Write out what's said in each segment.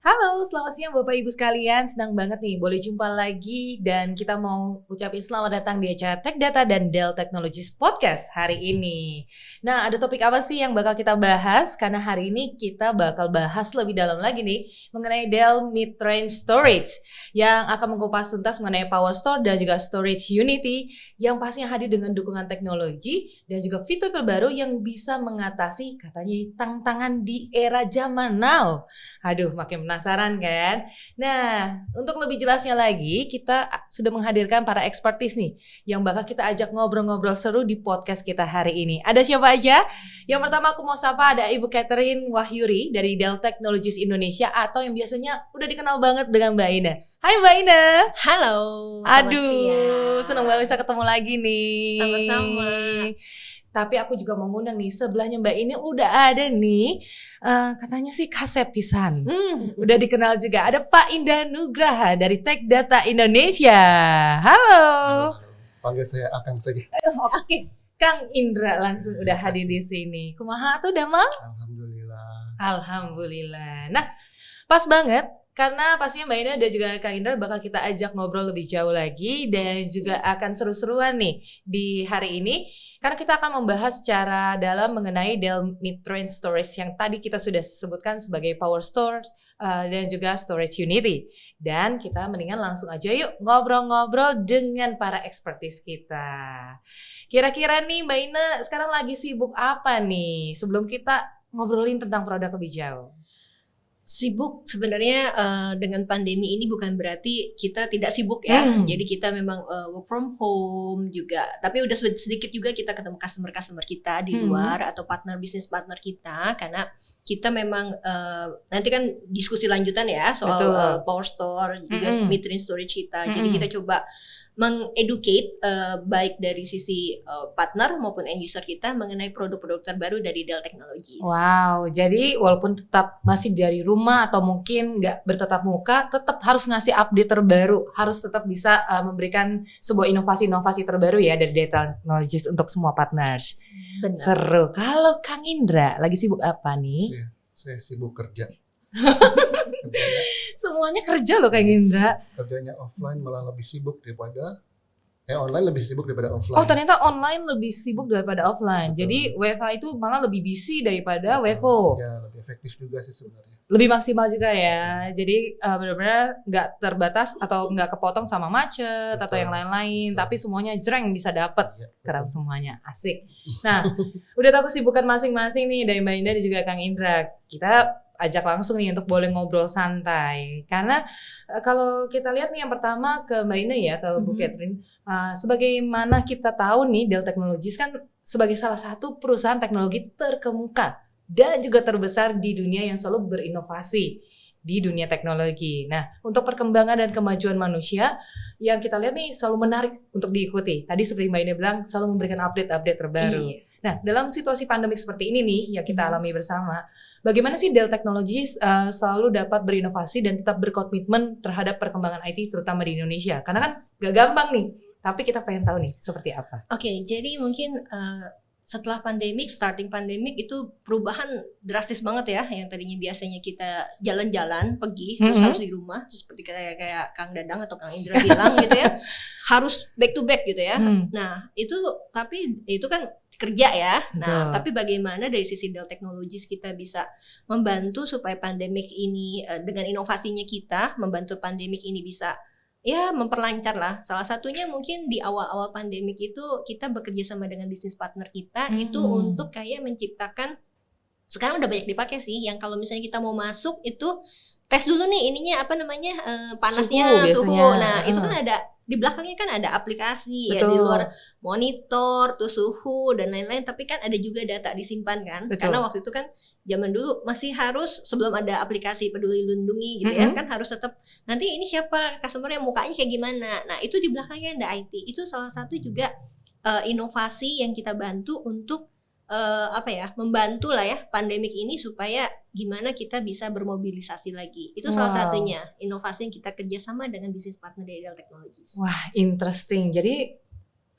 Halo, selamat siang Bapak Ibu sekalian. Senang banget nih boleh jumpa lagi dan kita mau ucapin selamat datang di acara Tech Data dan Dell Technologies Podcast hari ini. Nah, ada topik apa sih yang bakal kita bahas? Karena hari ini kita bakal bahas lebih dalam lagi nih mengenai Dell Mid-Range Storage yang akan mengupas tuntas mengenai Power Store dan juga Storage Unity yang pastinya hadir dengan dukungan teknologi dan juga fitur terbaru yang bisa mengatasi katanya tantangan di era zaman now. Aduh, makin penasaran kan? Nah, untuk lebih jelasnya lagi, kita sudah menghadirkan para expertis nih yang bakal kita ajak ngobrol-ngobrol seru di podcast kita hari ini. Ada siapa aja? Yang pertama aku mau sapa ada Ibu Catherine Wahyuri dari Dell Technologies Indonesia atau yang biasanya udah dikenal banget dengan Mbak Ina. Hai Mbak Ina. Halo. Aduh, senang banget bisa ketemu lagi nih. Sama-sama. Tapi aku juga mau ngundang nih, sebelahnya Mbak ini udah ada nih, katanya sih Kasep pisan. Udah dikenal juga, ada Pak Indra Nugraha dari Tech Data Indonesia. Halo. Panggil saya Akang saja. Oke, Kang Indra langsung udah hadir di sini. Kumaha tuh Damang? Alhamdulillah. Alhamdulillah. Nah, pas banget. Karena pastinya Mbak Ina dan juga Kang Indra bakal kita ajak ngobrol lebih jauh lagi dan juga akan seru-seruan nih di hari ini. Karena kita akan membahas secara dalam mengenai Dell Mid-Range Storage yang tadi kita sudah sebutkan sebagai Power Store dan juga Storage Unity. Dan kita mendingan langsung aja yuk ngobrol-ngobrol dengan para expertise kita. Kira-kira nih Mbak Ina sekarang lagi sibuk apa nih sebelum kita ngobrolin tentang produk lebih jauh? Sibuk sebenarnya dengan pandemi ini bukan berarti kita tidak sibuk ya. Jadi kita memang work from home juga. Tapi udah sedikit juga kita ketemu customer kita di luar atau bisnis partner kita. Karena kita memang nanti kan diskusi lanjutan ya soal Power Store juga mid-range storage kita. Jadi kita coba mengeducate baik dari sisi partner maupun end user kita mengenai produk-produk terbaru dari Dell Technologies. Wow, jadi walaupun tetap masih dari rumah atau mungkin nggak bertatap muka, tetap harus ngasih update terbaru, harus tetap bisa memberikan sebuah inovasi-inovasi terbaru ya dari Dell Technologies untuk semua partners. Benar. Seru. Kalau Kang Indra lagi sibuk apa nih? Saya sibuk kerja. Semuanya kerja loh Kang Indra. Kerjanya offline malah lebih sibuk daripada online lebih sibuk daripada offline. Oh, ternyata online lebih sibuk daripada offline. Betul. Jadi WFH itu malah lebih busy daripada WFO. Ya, lebih efektif juga sih sebenarnya. Lebih maksimal juga ya. Jadi benar-benar nggak terbatas atau nggak kepotong sama macet atau yang lain-lain. Tapi semuanya jreng bisa dapet. Keren semuanya. Asik. Nah, udah tahu kesibukan masing-masing nih dari Mbak Indah dan juga Kang Indra. Kita ajak langsung nih untuk boleh ngobrol santai. Karena kalau kita lihat nih yang pertama ke Mbak Ina ya, ke Bu Catherine. Sebagaimana kita tahu nih Dell Technologies kan sebagai salah satu perusahaan teknologi terkemuka dan juga terbesar di dunia yang selalu berinovasi di dunia teknologi. Nah, untuk perkembangan dan kemajuan manusia yang kita lihat nih selalu menarik untuk diikuti. Tadi seperti Mbak Ina bilang selalu memberikan update-update terbaru. Iya. Nah, dalam situasi pandemik seperti ini nih yang kita alami bersama, bagaimana sih Dell Technologies selalu dapat berinovasi dan tetap berkomitmen terhadap perkembangan IT terutama di Indonesia? Karena kan gak gampang nih, tapi kita pengen tahu nih seperti apa. Oke, jadi mungkin setelah starting pandemik itu perubahan drastis banget ya. Yang tadinya biasanya kita jalan-jalan, pergi, terus harus di rumah, seperti kayak Kang Dadang atau Kang Indra bilang gitu ya, harus back to back gitu ya. Nah, tapi itu kan kerja ya. Nah, tapi bagaimana dari sisi Dell Technologies kita bisa membantu supaya pandemik ini dengan inovasinya kita membantu pandemik ini bisa ya memperlancar lah. Salah satunya mungkin di awal-awal pandemik itu kita bekerja sama dengan bisnis partner kita itu untuk kayak menciptakan, sekarang udah banyak dipakai sih, yang kalau misalnya kita mau masuk itu tes dulu nih ininya panasnya suhu. Nah, itu kan ada di belakangnya kan ada aplikasi ya, di luar monitor tuh suhu dan lain-lain, tapi kan ada juga data disimpan kan. Karena waktu itu kan zaman dulu masih harus sebelum ada aplikasi Peduli Lindungi gitu ya, kan harus tetap nanti ini siapa customer yang mukanya kayak gimana. Nah, itu di belakangnya ada IT. Itu salah satu juga inovasi yang kita bantu untuk membantu lah ya pandemik ini supaya gimana kita bisa bermobilisasi lagi. Itu salah satunya inovasi yang kita kerjasama dengan bisnis partner dari Dell Technologies. Wah, interesting. Jadi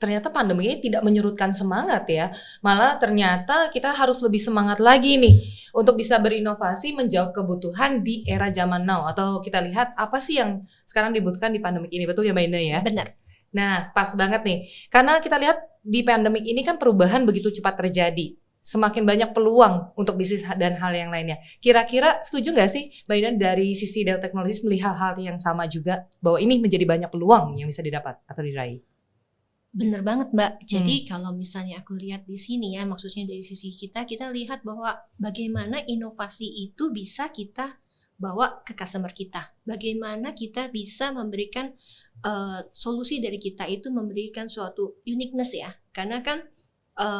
ternyata pandemi ini tidak menyurutkan semangat ya. Malah ternyata kita harus lebih semangat lagi nih untuk bisa berinovasi menjawab kebutuhan di era zaman now. Atau kita lihat apa sih yang sekarang dibutuhkan di pandemi ini. Betul ya Mbak Indah ya? Benar. Nah, pas banget nih. Karena kita lihat di pandemi ini kan perubahan begitu cepat terjadi. Semakin banyak peluang untuk bisnis dan hal yang lainnya. Kira-kira setuju nggak sih Mbak Indah dari sisi Dell Technologies melihat hal yang sama juga bahwa ini menjadi banyak peluang yang bisa didapat atau diraih? Bener banget Mbak. Jadi kalau misalnya aku lihat di sini ya, maksudnya dari sisi kita lihat bahwa bagaimana inovasi itu bisa kita bawa ke customer kita. Bagaimana kita bisa memberikan solusi dari kita itu memberikan suatu uniqueness ya. Karena kan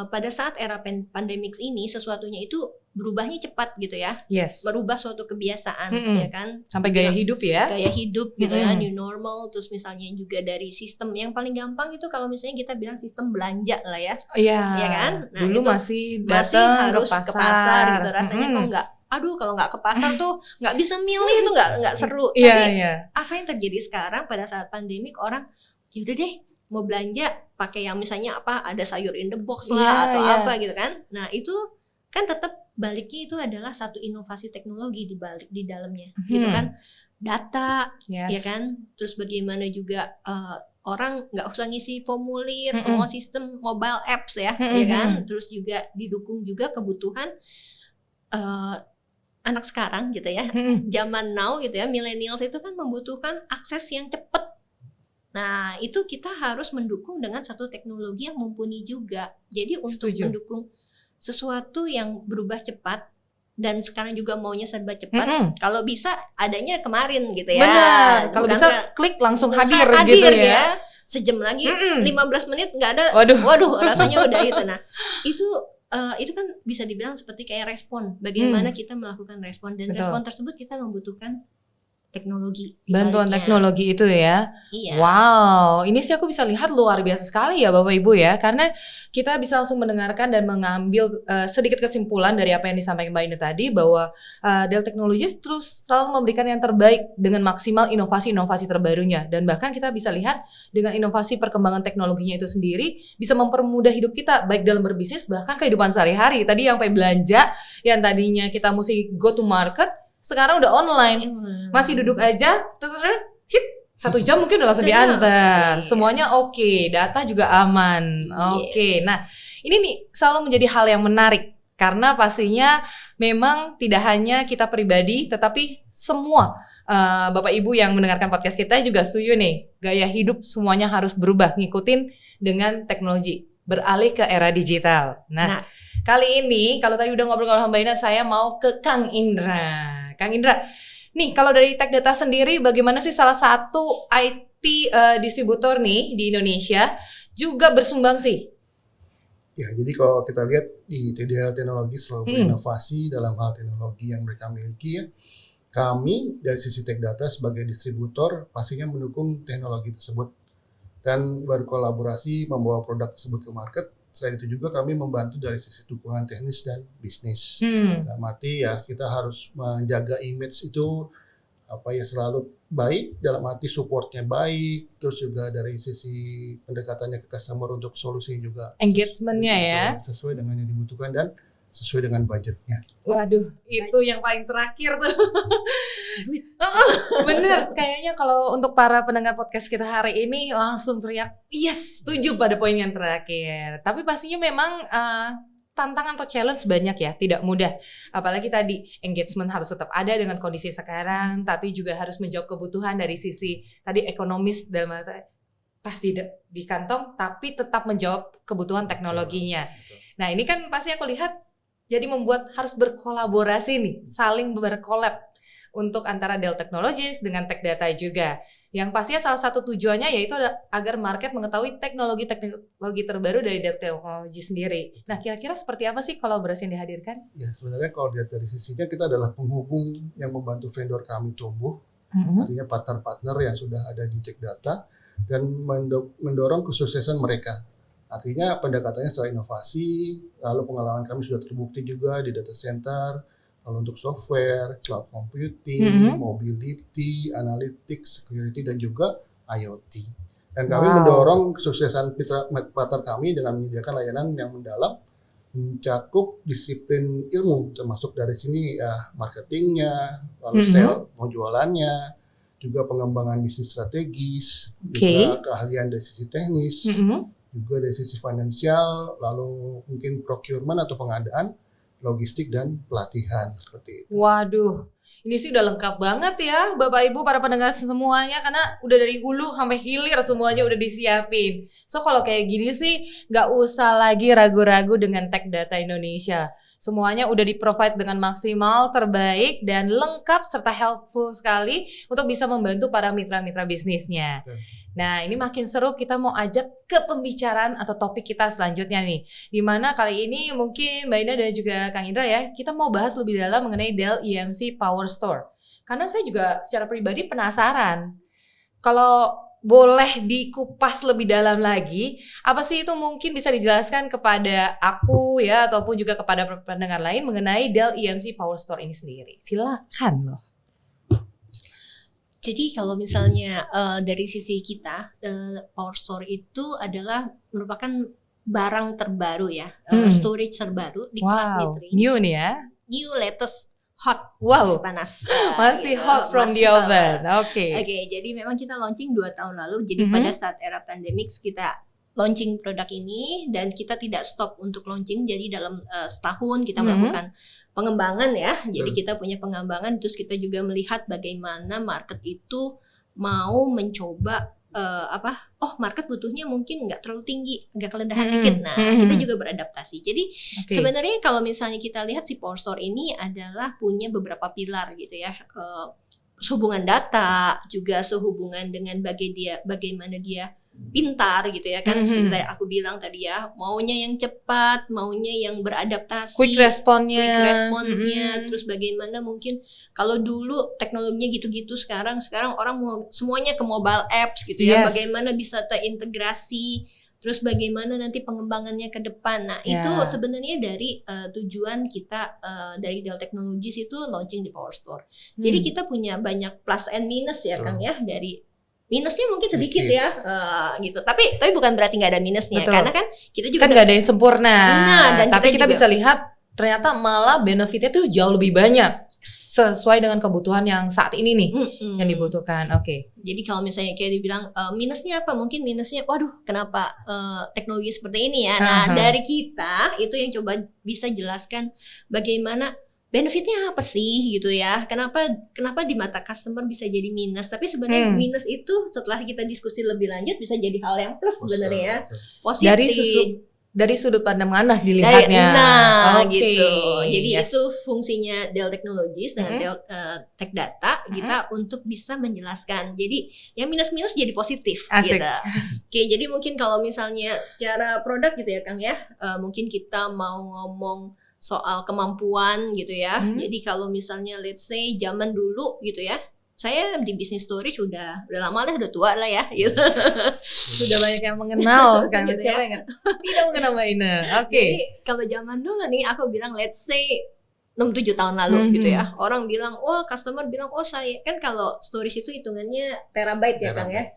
pada saat era pandemic ini sesuatunya itu berubahnya cepat gitu ya. Yes. Merubah suatu kebiasaan ya kan. Sampai gaya hidup ya. Gaya hidup gitu ya, new normal. Terus misalnya juga dari sistem yang paling gampang itu kalau misalnya kita bilang sistem belanja lah ya. Iya. Ya kan? Nah, dulu itu masih datang harus ke pasar gitu. Rasanya kok nggak, aduh kalau nggak ke pasar tuh nggak bisa milih tuh nggak seru. Tapi apa yang terjadi sekarang pada saat pandemik, orang yaudah deh mau belanja pakai yang misalnya apa, ada sayur in the box lah atau apa gitu kan. Nah itu kan tetap baliknya itu adalah satu inovasi teknologi di balik di dalamnya gitu kan, data ya kan, terus bagaimana juga orang nggak usah ngisi formulir, semua sistem mobile apps ya ya kan, terus juga didukung juga kebutuhan anak sekarang gitu ya, zaman now gitu ya, millennials itu kan membutuhkan akses yang cepat. Nah itu kita harus mendukung dengan satu teknologi yang mumpuni juga. Jadi untuk mendukung sesuatu yang berubah cepat dan sekarang juga maunya serba cepat. Kalau bisa adanya kemarin gitu ya. Benar. Kalau bisa klik langsung hadir gitu ya. Sejam lagi, 15 menit nggak ada. Waduh, rasanya udah itu. Nah, itu kan bisa dibilang seperti kayak respon. Bagaimana kita melakukan respon, dan respon tersebut kita membutuhkan teknologi. Bantuan teknologi itu ya. Iya. Wow, ini sih aku bisa lihat luar biasa sekali ya Bapak Ibu ya. Karena kita bisa langsung mendengarkan dan mengambil sedikit kesimpulan dari apa yang disampaikan Mbak Ina tadi, bahwa Dell Technologies terus selalu memberikan yang terbaik dengan maksimal inovasi-inovasi terbarunya. Dan bahkan kita bisa lihat dengan inovasi perkembangan teknologinya itu sendiri bisa mempermudah hidup kita, baik dalam berbisnis bahkan kehidupan sehari-hari. Tadi yang sampai belanja, yang tadinya kita mesti go to market, sekarang udah online. Masih duduk aja, 1 jam mungkin udah langsung diantar. Semuanya oke, data juga aman. Oke. Nah, ini nih selalu menjadi hal yang menarik karena pastinya memang tidak hanya kita pribadi, tetapi semua Bapak Ibu yang mendengarkan podcast kita juga setuju nih, gaya hidup semuanya harus berubah, ngikutin dengan teknologi, beralih ke era digital. Nah, kali ini kalau tadi udah ngobrol-ngobrol sama Mbak Ina, saya mau ke Kang Indra. Kang Indra, nih kalau dari Tech Data sendiri, bagaimana sih salah satu IT distributor nih di Indonesia juga bersumbang sih? Ya, jadi kalau kita lihat di TDL Teknologi selalu berinovasi dalam hal teknologi yang mereka miliki ya. Kami dari sisi Tech Data sebagai distributor pastinya mendukung teknologi tersebut dan berkolaborasi membawa produk tersebut ke market. Selain itu juga kami membantu dari sisi dukungan teknis dan bisnis. Dalam arti ya kita harus menjaga image itu selalu baik, dalam arti supportnya baik, terus juga dari sisi pendekatannya ke customer untuk solusi juga. Engagementnya ya. Sesuai dengan yang dibutuhkan dan sesuai dengan budgetnya. Waduh, itu yang paling terakhir tuh. Bener, kayaknya kalau untuk para pendengar podcast kita hari ini langsung teriak, yes, setuju pada poin yang terakhir. Tapi pastinya memang tantangan atau challenge banyak ya, tidak mudah. Apalagi tadi engagement harus tetap ada dengan kondisi sekarang, tapi juga harus menjawab kebutuhan dari sisi tadi ekonomis dalam arti pasti di kantong, tapi tetap menjawab kebutuhan teknologinya. Nah ini kan pasti aku lihat jadi membuat harus berkolaborasi nih, saling berkolab untuk antara Dell Technologies dengan Tech Data juga. Yang pastinya salah satu tujuannya yaitu agar market mengetahui teknologi terbaru dari Dell Technologies sendiri. Nah, kira-kira seperti apa sih kolaborasi yang dihadirkan? Ya, sebenarnya kalau dilihat dari sisinya kita adalah penghubung yang membantu vendor kami tumbuh. Artinya partner-partner yang sudah ada di Tech Data dan mendorong kesuksesan mereka. Artinya pendekatannya secara inovasi, lalu pengalaman kami sudah terbukti juga di data center, lalu untuk software, cloud computing, mobility, analytics, security, dan juga IoT. Dan kami Wow. mendorong kesuksesan partner kami dengan menyediakan layanan yang mendalam, mencakup disiplin ilmu, termasuk dari sini ya marketingnya, lalu sales, penjualannya, juga pengembangan bisnis strategis, juga keahlian dari sisi teknis, juga dari sisi finansial, lalu mungkin procurement atau pengadaan, logistik dan pelatihan seperti itu. Waduh, ini sih udah lengkap banget ya Bapak Ibu para pendengar semuanya, karena udah dari hulu sampai hilir semuanya udah disiapin. So kalau kayak gini sih nggak usah lagi ragu-ragu dengan Tech Data Indonesia. Semuanya udah di-provide dengan maksimal, terbaik, dan lengkap serta helpful sekali untuk bisa membantu para mitra-mitra bisnisnya. Nah, ini makin seru, kita mau ajak ke pembicaraan atau topik kita selanjutnya nih. Dimana kali ini mungkin Mbak Ina dan juga Kang Indra ya, kita mau bahas lebih dalam mengenai Dell EMC Power Store. Karena saya juga secara pribadi penasaran. Kalau boleh dikupas lebih dalam lagi, apa sih itu mungkin bisa dijelaskan kepada aku ya, ataupun juga kepada pendengar lain mengenai Dell EMC Power Store ini sendiri. Silakan loh. Jadi kalau misalnya dari sisi kita, Power Store itu adalah merupakan barang terbaru ya, storage terbaru di kelas mid-range. New nih ya. New latest hot, Wow. masih panas. Masih Gitu, hot from the masih oven. hangat. Oke. Oke, jadi memang kita launching 2 tahun lalu. Jadi pada saat era pandemic kita launching produk ini dan kita tidak stop untuk launching. Jadi dalam setahun kita melakukan pengembangan ya. Jadi kita punya pengembangan, terus kita juga melihat bagaimana market itu mau mencoba market butuhnya mungkin nggak terlalu tinggi, agak kerendahan dikit. Nah, kita juga beradaptasi. Jadi sebenarnya kalau misalnya kita lihat si Power Store ini adalah punya beberapa pilar gitu ya. Sehubungan data, juga sehubungan dengan bagaimana dia pintar gitu ya kan, seperti aku bilang tadi ya, maunya yang cepat, maunya yang beradaptasi, Quick responnya, terus bagaimana mungkin kalau dulu teknologinya gitu-gitu, sekarang orang mau semuanya ke mobile apps gitu ya, bagaimana bisa terintegrasi, terus bagaimana nanti pengembangannya ke depan. Nah itu sebenarnya dari tujuan kita dari Dell Technologies itu launching di Power Store. Jadi kita punya banyak plus and minus ya Kang ya, dari minusnya mungkin sedikit ya, gitu. Tapi bukan berarti nggak ada minusnya. Betul. Karena kan kita juga nggak ada yang sempurna. Dan tapi kita bisa lihat ternyata malah benefitnya tuh jauh lebih banyak sesuai dengan kebutuhan yang saat ini nih yang dibutuhkan. Oke. Jadi kalau misalnya kayak dibilang minusnya apa? Mungkin minusnya, waduh, kenapa teknologi seperti ini ya? Nah dari kita itu yang coba bisa jelaskan bagaimana benefitnya apa sih gitu ya? Kenapa di mata customer bisa jadi minus? Tapi sebenarnya minus itu setelah kita diskusi lebih lanjut bisa jadi hal yang plus sebenarnya, positif. Dari sudut pandang mana dilihatnya? Gitu. Jadi itu fungsinya Dell Technologies dengan Dell Tech Data kita untuk bisa menjelaskan. Jadi yang minus-minus jadi positif. Asik. Gitu. Oke, jadi mungkin kalau misalnya secara produk gitu ya Kang ya, mungkin kita mau ngomong soal kemampuan gitu ya. Jadi kalau misalnya let's say zaman dulu gitu ya, saya di bisnis storage udah lama lah, udah tua lah ya gitu. Sudah banyak yang mengenal sekarang. Gitu siapa yang tidak mengenal Mbak Ina? Oke. Jadi kalau zaman dulu nih aku bilang let's say 6-7 tahun lalu gitu ya. Orang bilang, customer bilang, saya kan kalau storage itu hitungannya terabyte ya Kang ya.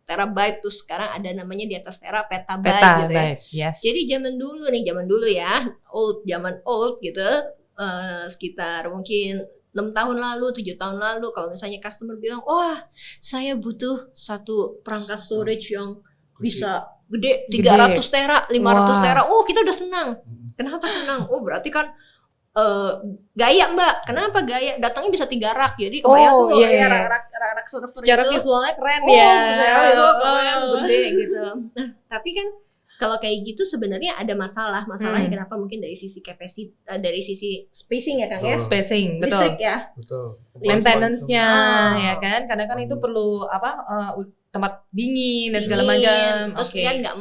Terabyte, terus sekarang ada namanya di atas petabyte gitu ya. Yes. Jadi zaman dulu ya, zaman old gitu, sekitar mungkin 6 tahun lalu, 7 tahun lalu, kalau misalnya customer bilang, saya butuh satu perangkat storage yang bisa gede, 300 tera, 500 tera, kita udah senang. Kenapa senang? Berarti kan gaya Mbak, kenapa gaya? Datangnya bisa 3 rak, jadi kebayang tuh rak server secara itu visualnya keren ya. Secara visual keren, gede gitu. Nah, tapi kan kalau kayak gitu sebenarnya ada masalahnya kenapa mungkin dari sisi capacity, dari sisi spacing ya Kang ya. Spacing, betul. Listrik ya. Betul. Maintenance-nya ya kan, kadang kan itu perlu tempat dingin dan segala macam. Terus kan nggak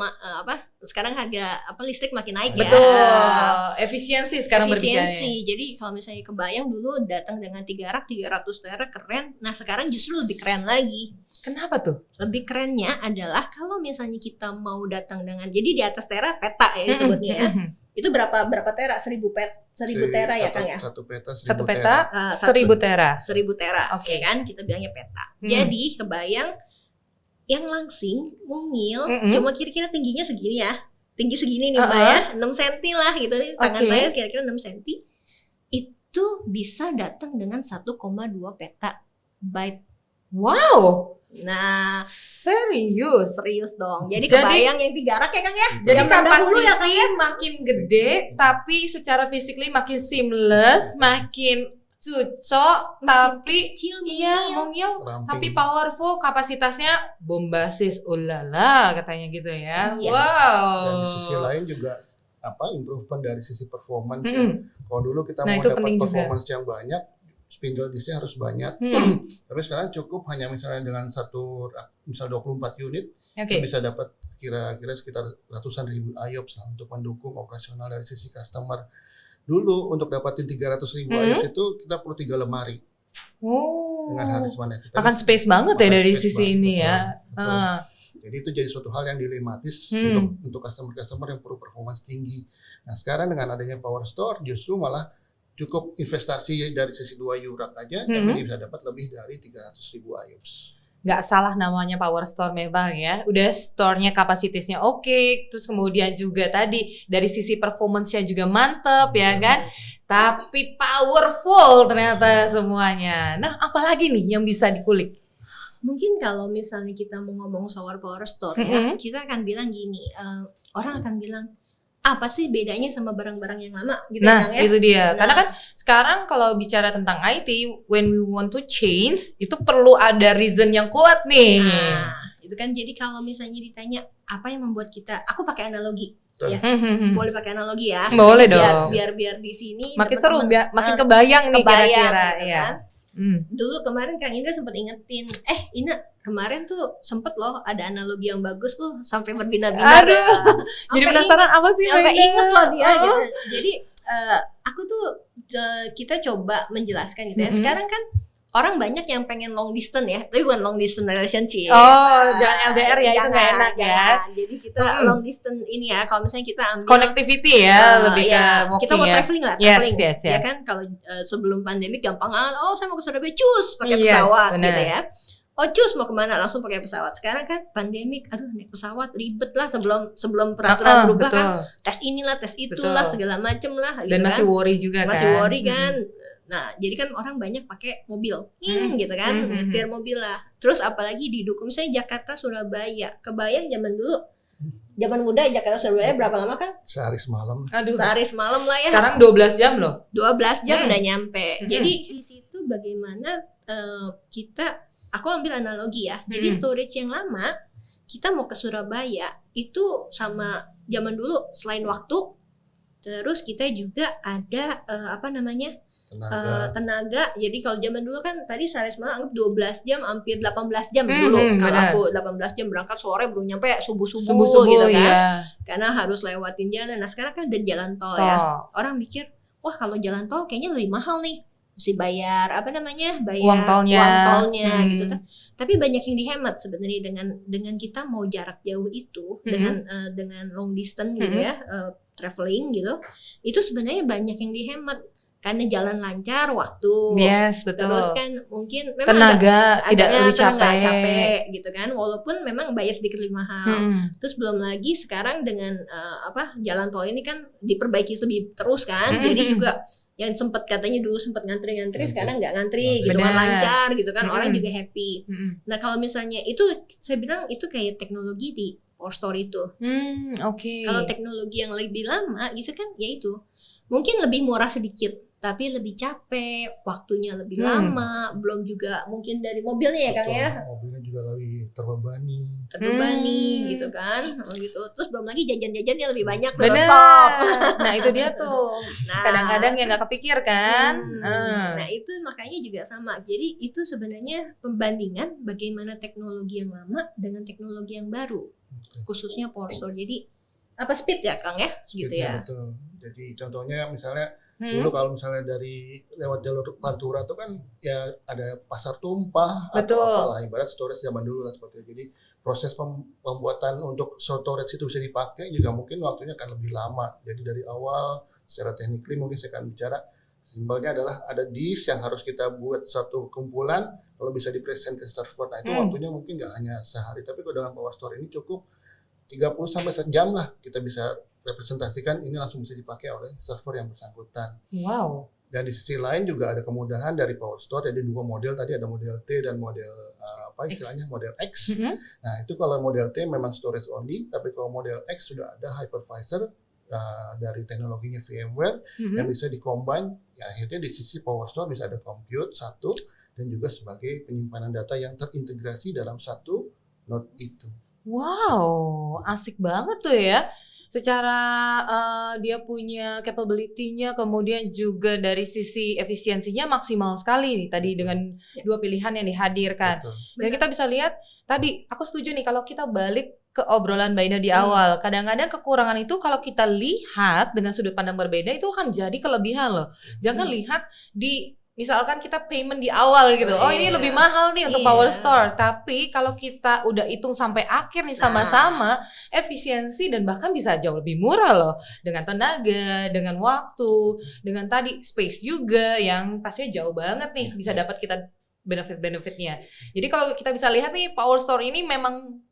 sekarang harga listrik makin naik ya. Betul. Efisiensi sekarang berbicara. Jadi kalau misalnya kebayang dulu datang dengan 3 rak 300 tera keren. Nah, sekarang justru lebih keren lagi. Kenapa tuh? Lebih kerennya adalah kalau misalnya kita mau datang dengan, jadi di atas tera peta ya disebutnya ya. Itu berapa tera? 1000 tera ya Kang ya? Satu peta 1000 Satu peta 1000 tera. 1000 tera. Oke kan? Kita bilangnya peta. Jadi kebayang yang langsing, mungil, Mm-mm. cuma kira-kira tingginya segini ya. Tinggi segini nih Mbak ya, 6 cm lah gitu nih, tangan Oke. saya kira-kira 6 cm. Itu bisa datang dengan 1,2 petabyte. Wow, Nah, serius. serius dong. Jadi Jadi- kebayang yang 3 rak ya Kang ya? Jadi Zaman dahulu ya, Kang, kapasiti makin gede, tapi secara physically makin seamless, makin cocok, tapi kecil, iya mungil. mungil, Ramping. tapi powerful, kapasitasnya bombastis, ulala katanya gitu ya. Yes. Wow. Dan di sisi lain juga improvement dari sisi performance ya. Mm-mm. Kalau dulu kita Nah, mau itu dapat penting juga. performance yang banyak, spindle disknya harus banyak. Hmm. Tapi sekarang cukup hanya misalnya dengan misal 24 unit, Oke. kita bisa dapat kira-kira sekitar ratusan ribu IOPS lah untuk mendukung operasional dari sisi customer. Dulu untuk dapatin 300.000 IOPS itu kita perlu 3 lemari Oh. dengan hard disk magnetic. Akan space banget ya Makan dari space sisi banget, ini betul, ya. betul. Ah. Jadi itu jadi suatu hal yang dilematis Hmm. untuk customer yang perlu performance tinggi. Nah sekarang dengan adanya Power Store justru malah cukup investasi dari sisi 2 URAC aja, tapi Hmm. dia bisa dapat lebih dari 300.000 IOPS. Nggak salah namanya power store memang ya. Udah store-nya kapasitasnya oke, terus kemudian juga tadi dari sisi performance-nya juga mantep ya kan. Tapi powerful ternyata semuanya. Nah, apalagi nih yang bisa dikulik? Mungkin kalau misalnya kita mau ngomong soal Power Store ya, Mm-mm. kita akan bilang gini, orang akan bilang apa sih bedanya sama barang-barang yang lama gitu Nah, Kang, ya? itu dia. Nah. Karena kan sekarang kalau bicara tentang IT, when we want to change, itu perlu ada reason yang kuat nih. Nah, itu kan jadi kalau misalnya ditanya apa yang membuat kita, aku pakai analogi, ya. Boleh pakai analogi ya? Boleh biar, dong. biar di sini Makin dapat seru, temen, makin kebayang nih kebayang, kira-kira. gitu Ya. kan. Dulu kemarin Kang Indra sempat ingetin, Ina kemarin tuh sempet loh ada analogi yang bagus tuh sampai berbinar-binar. Aduh, jadi Sampai penasaran apa sih sampai Mbak Ina? inget loh dia Oh. gitu. Jadi aku tuh kita coba menjelaskan gitu ya. Mm-mm. Sekarang kan orang banyak yang pengen long distance ya, tapi bukan long distance relationship. Oh, jangan LDR ya, itu nggak jangan, enak ya. jangan. Jadi kita Mm-mm. long distance ini ya, kalau misalnya kita ambil Connectivity ya, lebih ke walking kita mau ya. traveling lah, Yes, traveling. yes, Ya yes. kan kalau sebelum pandemi gampang saya mau ke Surabaya cus pakai Yes, pesawat benar. gitu ya. Oh cus mau kemana langsung pakai pesawat. Sekarang kan pandemik, aduh naik pesawat ribet lah sebelum peraturan berubah betul. kan. Tes inilah, tes itulah, Betul. segala macem lah. Gitu Dan masih kan. worry juga Masih kan. worry kan. Nah, jadi kan orang banyak pakai mobil, gitu kan, Hmm. nyetir mobil lah. Terus apalagi didukung, misalnya Jakarta Surabaya, kebayang zaman dulu, zaman muda Jakarta Surabaya berapa lama kan? Sehari semalam. Aduh, Sehari semalam lah ya. sekarang 12 jam loh. 12 jam Hmm. udah nyampe. Hmm. Jadi di situ bagaimana aku ambil analogi ya. Jadi Hmm. storage yang lama, kita mau ke Surabaya itu sama zaman dulu selain waktu, terus kita juga ada tenaga. Jadi kalau zaman dulu kan tadi sehari semalam anggap 12 jam, hampir 18 jam dulu. Kalau benar. aku 18 jam berangkat sore baru nyampe subuh-subuh Subuh-subuh gitu kan. ya. Karena harus lewatin jalan. Nah, sekarang kan udah jalan tol Toh. ya. Orang mikir, wah kalau jalan tol kayaknya lebih mahal nih. Mesti bayar bayar Uang tolnya. gitu kan. Tapi banyak yang dihemat sebenarnya dengan kita mau jarak jauh itu dengan long distance gitu ya, traveling gitu. Itu sebenarnya banyak yang dihemat karena jalan lancar waktu. Yes, betul. Terus kan mungkin memang tenaga tidak agaknya lebih tenaga capek. gitu kan, walaupun memang bayar sedikit lebih mahal. Terus belum lagi sekarang dengan jalan tol ini kan diperbaiki lebih terus kan. Jadi juga yang katanya dulu sempat ngantri sekarang nggak ngantri gitu kan, Benar. lancar gitu kan, orang juga happy. Mm-mm. Nah kalau misalnya itu saya bilang itu kayak teknologi di Power Store itu. Oke. Kalau teknologi yang lebih lama gitu kan ya itu mungkin lebih murah sedikit tapi lebih capek, waktunya lebih lama, belum juga mungkin dari mobilnya ya Kang ya, Mobilnya juga lebih terbebani. gitu kan, gitu. Terus belum lagi jajan-jajannya lebih banyak, Bener. stok. Nah itu dia tuh. Nah, Kadang-kadang ya nggak kepikir kan. Nah itu makanya juga sama. Jadi itu sebenarnya pembandingan bagaimana teknologi yang lama dengan teknologi yang baru, khususnya Power Store. Jadi apa speed ya Kang ya, gitu Speednya ya. betul. Jadi contohnya misalnya dulu kalau misalnya dari lewat jalur Pantura itu kan ya ada pasar tumpah Betul. atau apalah, ibarat storage zaman dulu lah seperti itu. Jadi proses pembuatan untuk storage itu bisa dipakai juga mungkin waktunya akan lebih lama. Jadi dari awal secara teknikly mungkin saya akan bicara Simpelnya adalah ada disk yang harus kita buat satu kumpulan, kalau bisa dipresent ke server. Nah itu waktunya mungkin nggak hanya sehari, tapi kalau dengan Power Store ini cukup 30 sampai sejam lah kita bisa representasikan, ini langsung bisa dipakai oleh server yang bersangkutan. Wow. Dan di sisi lain juga ada kemudahan dari Power Store, jadi 2 model tadi, ada model T dan model model X. Nah itu kalau model T memang storage only, tapi kalau model X sudah ada hypervisor dari teknologinya VMware yang bisa dikombine. Ya akhirnya di sisi Power Store bisa ada compute satu dan juga sebagai penyimpanan data yang terintegrasi dalam satu node itu. Wow, asik banget tuh ya. Secara dia punya capability-nya, kemudian juga dari sisi efisiensinya maksimal sekali nih tadi dengan 2 pilihan yang dihadirkan. Betul. Dan kita bisa lihat tadi, aku setuju nih kalau kita balik ke obrolan Mbak Ina di awal. Kadang-kadang kekurangan itu kalau kita lihat dengan sudut pandang berbeda itu akan jadi kelebihan loh. Jangan lihat di misalkan kita payment di awal gitu. Oh ini lebih mahal nih untuk Power Store. Tapi kalau kita udah hitung sampai akhir nih sama-sama, efisiensi dan bahkan bisa jauh lebih murah loh. Dengan tenaga, dengan waktu, dengan tadi space juga yang pastinya jauh banget nih bisa dapat kita benefit-benefitnya. Jadi kalau kita bisa lihat nih Power Store ini memang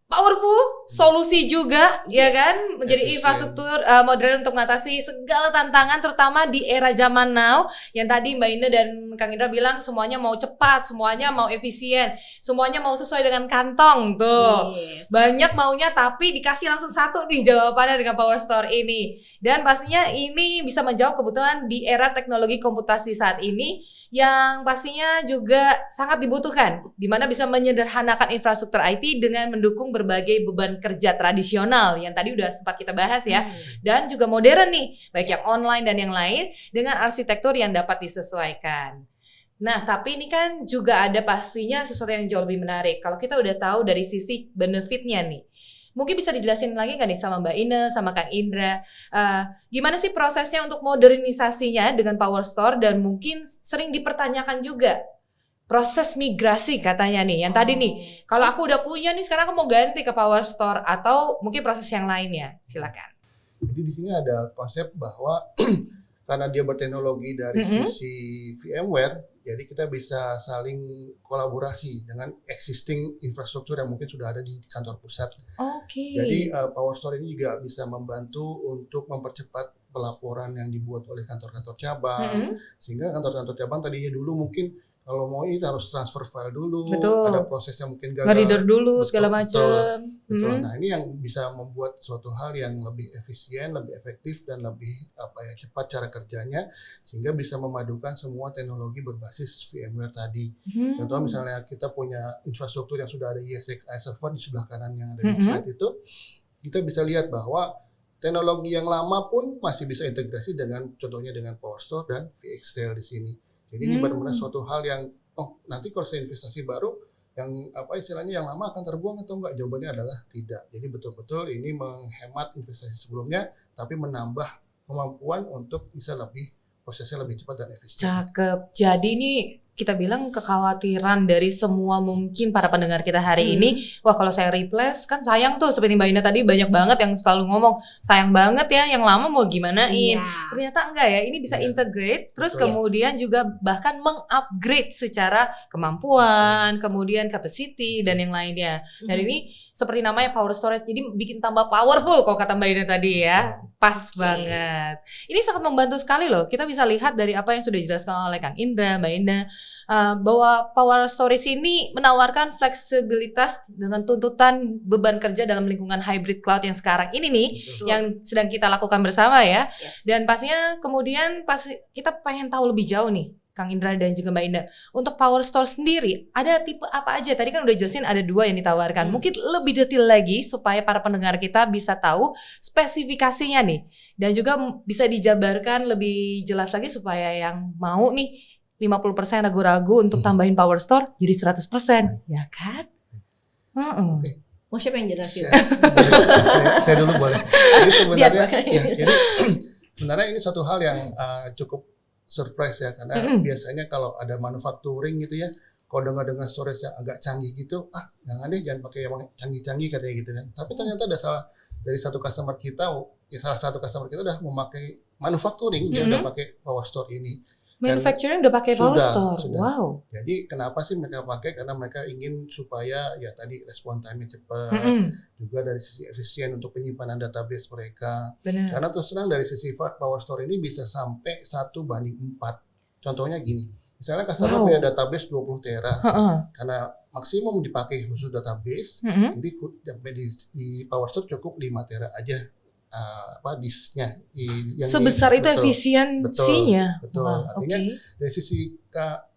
powerful solusi juga, ya kan, menjadi infrastruktur modern untuk mengatasi segala tantangan, terutama di era zaman now. Yang tadi Mbak Ina dan Kang Indra bilang semuanya mau cepat, semuanya mau efisien, semuanya mau sesuai dengan kantong tuh. Banyak maunya, tapi dikasih langsung satu nih jawabannya dengan Power Store ini. Dan pastinya ini bisa menjawab kebutuhan di era teknologi komputasi saat ini, yang pastinya juga sangat dibutuhkan, di mana bisa menyederhanakan infrastruktur IT dengan mendukung berbagai beban kerja tradisional yang tadi udah sempat kita bahas ya, dan juga modern nih, baik yang online dan yang lain dengan arsitektur yang dapat disesuaikan. Nah, tapi ini kan juga ada pastinya sesuatu yang jauh lebih menarik. Kalau kita udah tahu dari sisi benefitnya nih, mungkin bisa dijelasin lagi nggak nih sama Mbak Ina, sama Kang Indra, gimana sih prosesnya untuk modernisasinya dengan Power Store, dan mungkin sering dipertanyakan juga proses migrasi katanya nih, yang tadi nih, kalau aku udah punya nih sekarang aku mau ganti ke Power Store atau mungkin proses yang lainnya, silakan. Jadi di sini ada konsep bahwa karena dia berteknologi dari sisi VMware, jadi kita bisa saling kolaborasi dengan existing infrastruktur yang mungkin sudah ada di kantor pusat. Jadi Power Store ini juga bisa membantu untuk mempercepat pelaporan yang dibuat oleh kantor-kantor cabang, sehingga kantor-kantor cabang tadinya dulu mungkin kalau mau ini harus transfer file dulu, ada proses yang mungkin gagal, nge-reader dulu segala macam. Betul. Nah ini yang bisa membuat suatu hal yang lebih efisien, lebih efektif, dan lebih cepat cara kerjanya, sehingga bisa memadukan semua teknologi berbasis VMware tadi. Contoh misalnya kita punya infrastruktur yang sudah ada ESXi server di sebelah kanan yang ada di slide itu, kita bisa lihat bahwa teknologi yang lama pun masih bisa integrasi dengan contohnya dengan Power Store dan VxRail di sini. Jadi ini benar-benar suatu hal yang nanti kalau saya investasi baru yang istilahnya yang lama akan terbuang atau enggak? Jawabannya adalah tidak. Jadi betul-betul ini menghemat investasi sebelumnya, tapi menambah kemampuan untuk bisa prosesnya lebih cepat dan efisien. Cakep. Jadi ini kita bilang kekhawatiran dari semua mungkin para pendengar kita hari ini, wah kalau saya replace kan sayang tuh, seperti Mbak Ina tadi banyak banget yang selalu ngomong sayang banget ya, yang lama mau gimanain. Ternyata enggak ya, ini bisa integrate, terus kemudian juga bahkan mengupgrade secara kemampuan, kemudian capacity dan yang lainnya. Dan ini seperti namanya Power Storage, jadi bikin tambah powerful kalau kata Mbak Ina tadi ya. Pas banget. Ini sangat membantu sekali loh. Kita bisa lihat dari apa yang sudah dijelaskan oleh Kang Indra, Mbak Ina, bahwa Power Storage ini menawarkan fleksibilitas dengan tuntutan beban kerja dalam lingkungan hybrid cloud yang sekarang ini nih, yang sedang kita lakukan bersama ya. Dan pastinya kemudian kita pengen tahu lebih jauh nih, Kang Indra dan juga Mbak Ina, untuk Power Store sendiri ada tipe apa aja? Tadi kan udah jelasin ada 2 yang ditawarkan. Mungkin lebih detail lagi supaya para pendengar kita bisa tahu spesifikasinya nih, dan juga bisa dijabarkan lebih jelas lagi supaya yang mau nih 50% ragu-ragu untuk tambahin Power Store jadi 100%, ya kan? Mau siapa yang jelasin? Saya dulu boleh. Jadi sebenarnya jadi sebenarnya ini satu hal yang cukup surprise ya, karena biasanya kalau ada manufacturing gitu ya, kalau dengan storage yang agak canggih gitu, jangan deh, jangan pakai yang canggih-canggih katanya gitu kan. Tapi ternyata ada salah dari satu customer kita ya salah satu customer kita udah memakai manufacturing, dia udah pakai Power Store ini. Manufacturing udah pakai Power Store. Sudah. Wow. Jadi kenapa sih mereka pakai? Karena mereka ingin supaya ya tadi respon time-nya cepat, juga dari sisi efisien untuk penyimpanan database mereka. Benar. Karena terus terang dari sisi Power Store ini bisa sampai 1:4. Contohnya gini, misalnya customer punya database 20 tera, karena maksimum dipakai khusus database, jadi sampai di Power Store cukup 5 tera aja. Disknya sebesar itu efisiensinya. Betul. Artinya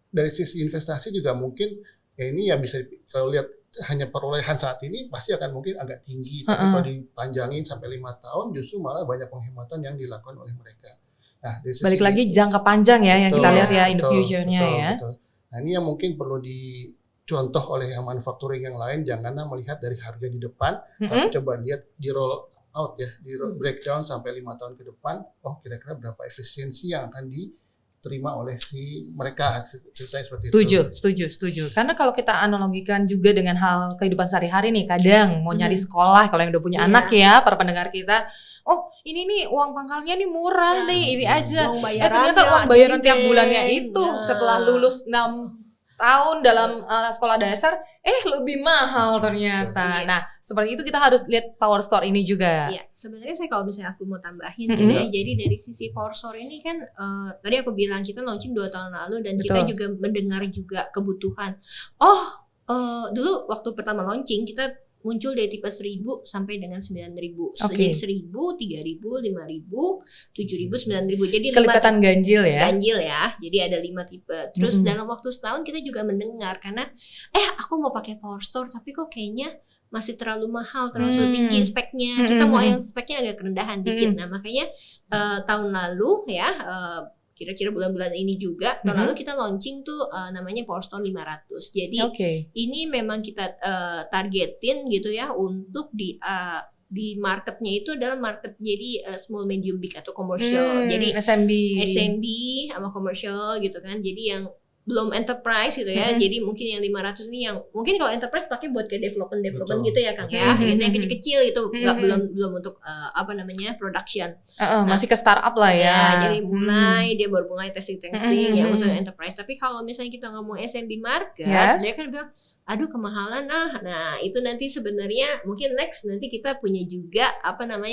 dari sisi investasi juga mungkin ya ini ya bisa kalau lihat hanya perolehan saat ini pasti akan mungkin agak tinggi, tapi kalau dipanjangin sampai 5 tahun justru malah banyak penghematan yang dilakukan oleh mereka. Nah, dari sisi balik lagi jangka panjang ya yang kita lihat ya in the future-nya ya. Betul. Nah, ini yang mungkin perlu dicontoh oleh yang manufacturing yang lain, janganlah melihat dari harga di depan, tapi coba lihat di roll out ya, di breakdown sampai 5 tahun ke depan, kira-kira berapa efisiensi yang akan diterima oleh si mereka, ceritanya seperti itu. Setuju. Karena kalau kita analogikan juga dengan hal kehidupan sehari-hari nih, kadang mau nyari sekolah, kalau yang udah punya anak ya, para pendengar kita, ini nih uang pangkalnya nih murah nih, ini aja. Ternyata uang bayaran tiap bulannya itu setelah lulus 6 tahun dalam sekolah dasar lebih mahal ternyata. Nah, seperti itu kita harus lihat Power Store ini juga. Iya, sebenarnya saya kalau misalnya aku mau tambahin gitu ya. Jadi dari sisi Power Store ini kan tadi aku bilang kita launching 2 tahun lalu dan kita juga mendengar juga kebutuhan. Dulu waktu pertama launching kita muncul dari tipe 1.000 sampai dengan 9.000. Jadi 1.000, 3.000, 5.000, 7.000, 9.000. Jadi kelipatan ganjil ya. Ganjil ya. Jadi ada 5 tipe. Terus dalam waktu setahun kita juga mendengar karena aku mau pakai Power Store tapi kok kayaknya masih terlalu mahal, terlalu tinggi speknya. Kita mau yang speknya agak kerendahan dikit. Nah, makanya tahun lalu ya kira-kira bulan-bulan ini juga tahun lalu kita launching tuh namanya Power Store 500. Jadi ini memang kita targetin gitu ya untuk di marketnya itu adalah market jadi small medium big atau commercial. Jadi SMB sama commercial gitu kan. Jadi yang belum enterprise gitu ya. Jadi mungkin yang 500 ini yang mungkin kalau enterprise pakai buat ke development gitu ya Kang ya. Gitu yang kecil-kecil itu belum untuk production. Masih ke startup lah ya. Jadi dia baru mulai testing yang untuk enterprise. Tapi kalau misalnya kita ngomong SMB market, dia kan bilang aduh kemahalan nah itu nanti sebenarnya mungkin next nanti kita punya juga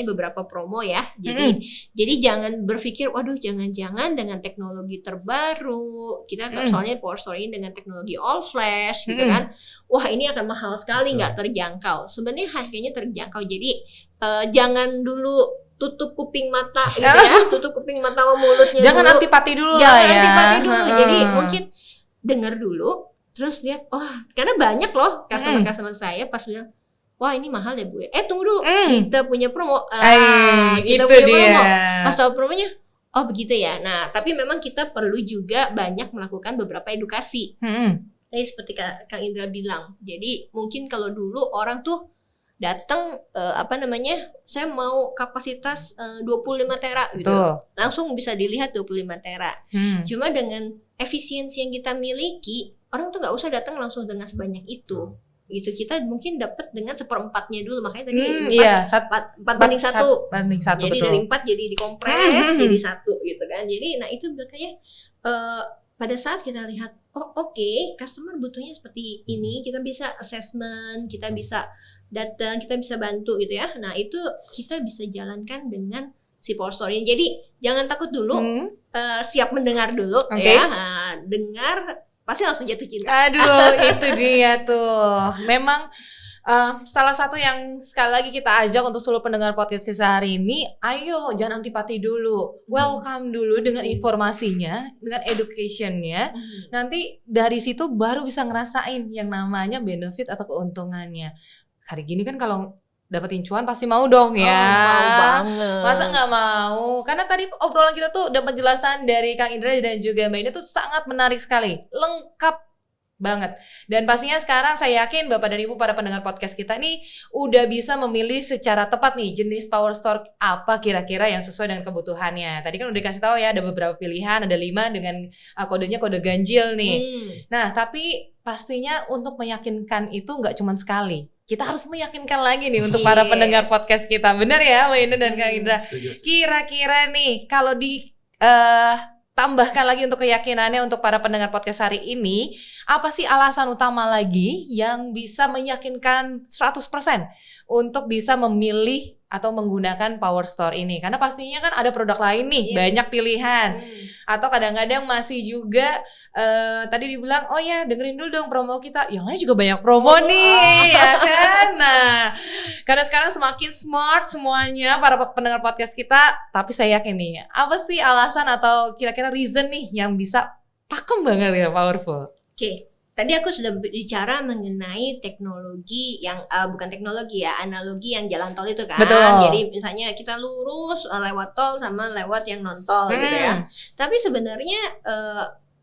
beberapa promo ya. Jadi jangan berpikir waduh jangan-jangan dengan teknologi terbaru kita soalnya Power Store ini dengan teknologi all flash gitu kan, wah ini akan mahal sekali nggak terjangkau. Sebenarnya harganya terjangkau. Jadi jangan dulu tutup kuping mata gitu ya, tutup kuping mata sama mulutnya. Jangan antipati dulu lah ya. Antipati dulu. Jadi mungkin dengar dulu. Terus lihat, karena banyak loh customer saya pas bilang, wah ini mahal ya Bu. Tunggu dulu, kita punya promo. Kita punya promo. Pas tahu promonya, begitu ya. Nah, tapi memang kita perlu juga banyak melakukan beberapa edukasi. Tadi seperti Kang Indra bilang. Jadi mungkin kalau dulu orang tuh datang saya mau kapasitas 25 tera gitu. Langsung bisa dilihat 25 tera. Cuma dengan efisiensi yang kita miliki, orang tuh nggak usah datang langsung dengan sebanyak itu. Gitu kita mungkin dapat dengan 1/4-nya dulu, makanya tadi 4 banding 1. Jadi betul. Dari 4 jadi dikompres jadi 1 gitu kan. Jadi nah itu makanya pada saat kita lihat customer butuhnya seperti ini, kita bisa assessment, kita bisa datang, kita bisa bantu gitu ya. Nah itu kita bisa jalankan dengan si Power Store ini. Jadi jangan takut dulu, siap mendengar dulu ya. Dengar pasti langsung jatuh cinta. Aduh, itu dia tuh. Memang salah satu yang sekali lagi kita ajak untuk seluruh pendengar podcast kita hari ini, ayo jangan antipati dulu. Welcome dulu dengan informasinya, dengan education-nya. Nanti dari situ baru bisa ngerasain yang namanya benefit atau keuntungannya. Hari gini kan kalau dapetin cuan pasti mau dong ya. Mau banget. Masa nggak mau? Karena tadi obrolan kita tuh dan penjelasan dari Kang Indra dan juga Mbak ini tuh sangat menarik sekali, lengkap banget. Dan pastinya sekarang saya yakin Bapak dan Ibu para pendengar podcast kita nih udah bisa memilih secara tepat nih jenis Power Store apa kira-kira yang sesuai dengan kebutuhannya. Tadi kan udah dikasih tahu ya ada beberapa pilihan, ada 5 dengan kodenya kode ganjil nih. Nah tapi pastinya untuk meyakinkan itu nggak cuma sekali. kita harus meyakinkan lagi nih untuk para pendengar podcast kita. Benar ya Mbak Indah dan Kang Indra? Kira-kira nih kalau tambahkan lagi untuk keyakinannya untuk para pendengar podcast hari ini, apa sih alasan utama lagi yang bisa meyakinkan 100% untuk bisa memilih atau menggunakan Power Store ini? Karena pastinya kan ada produk lain nih, banyak pilihan. Atau kadang-kadang masih juga tadi dibilang, oh ya dengerin dulu dong promo kita. Yang lain juga banyak promo nih, ya kan? Nah, karena sekarang semakin smart semuanya para pendengar podcast kita. Tapi saya yakin nih, apa sih alasan atau kira-kira reason nih yang bisa pakem banget ya Powerful? Oke. Tadi aku sudah berbicara mengenai teknologi yang bukan teknologi ya, analogi yang jalan tol itu kan. Betul. Jadi misalnya kita lurus lewat tol sama lewat yang non tol gitu ya. Tapi sebenarnya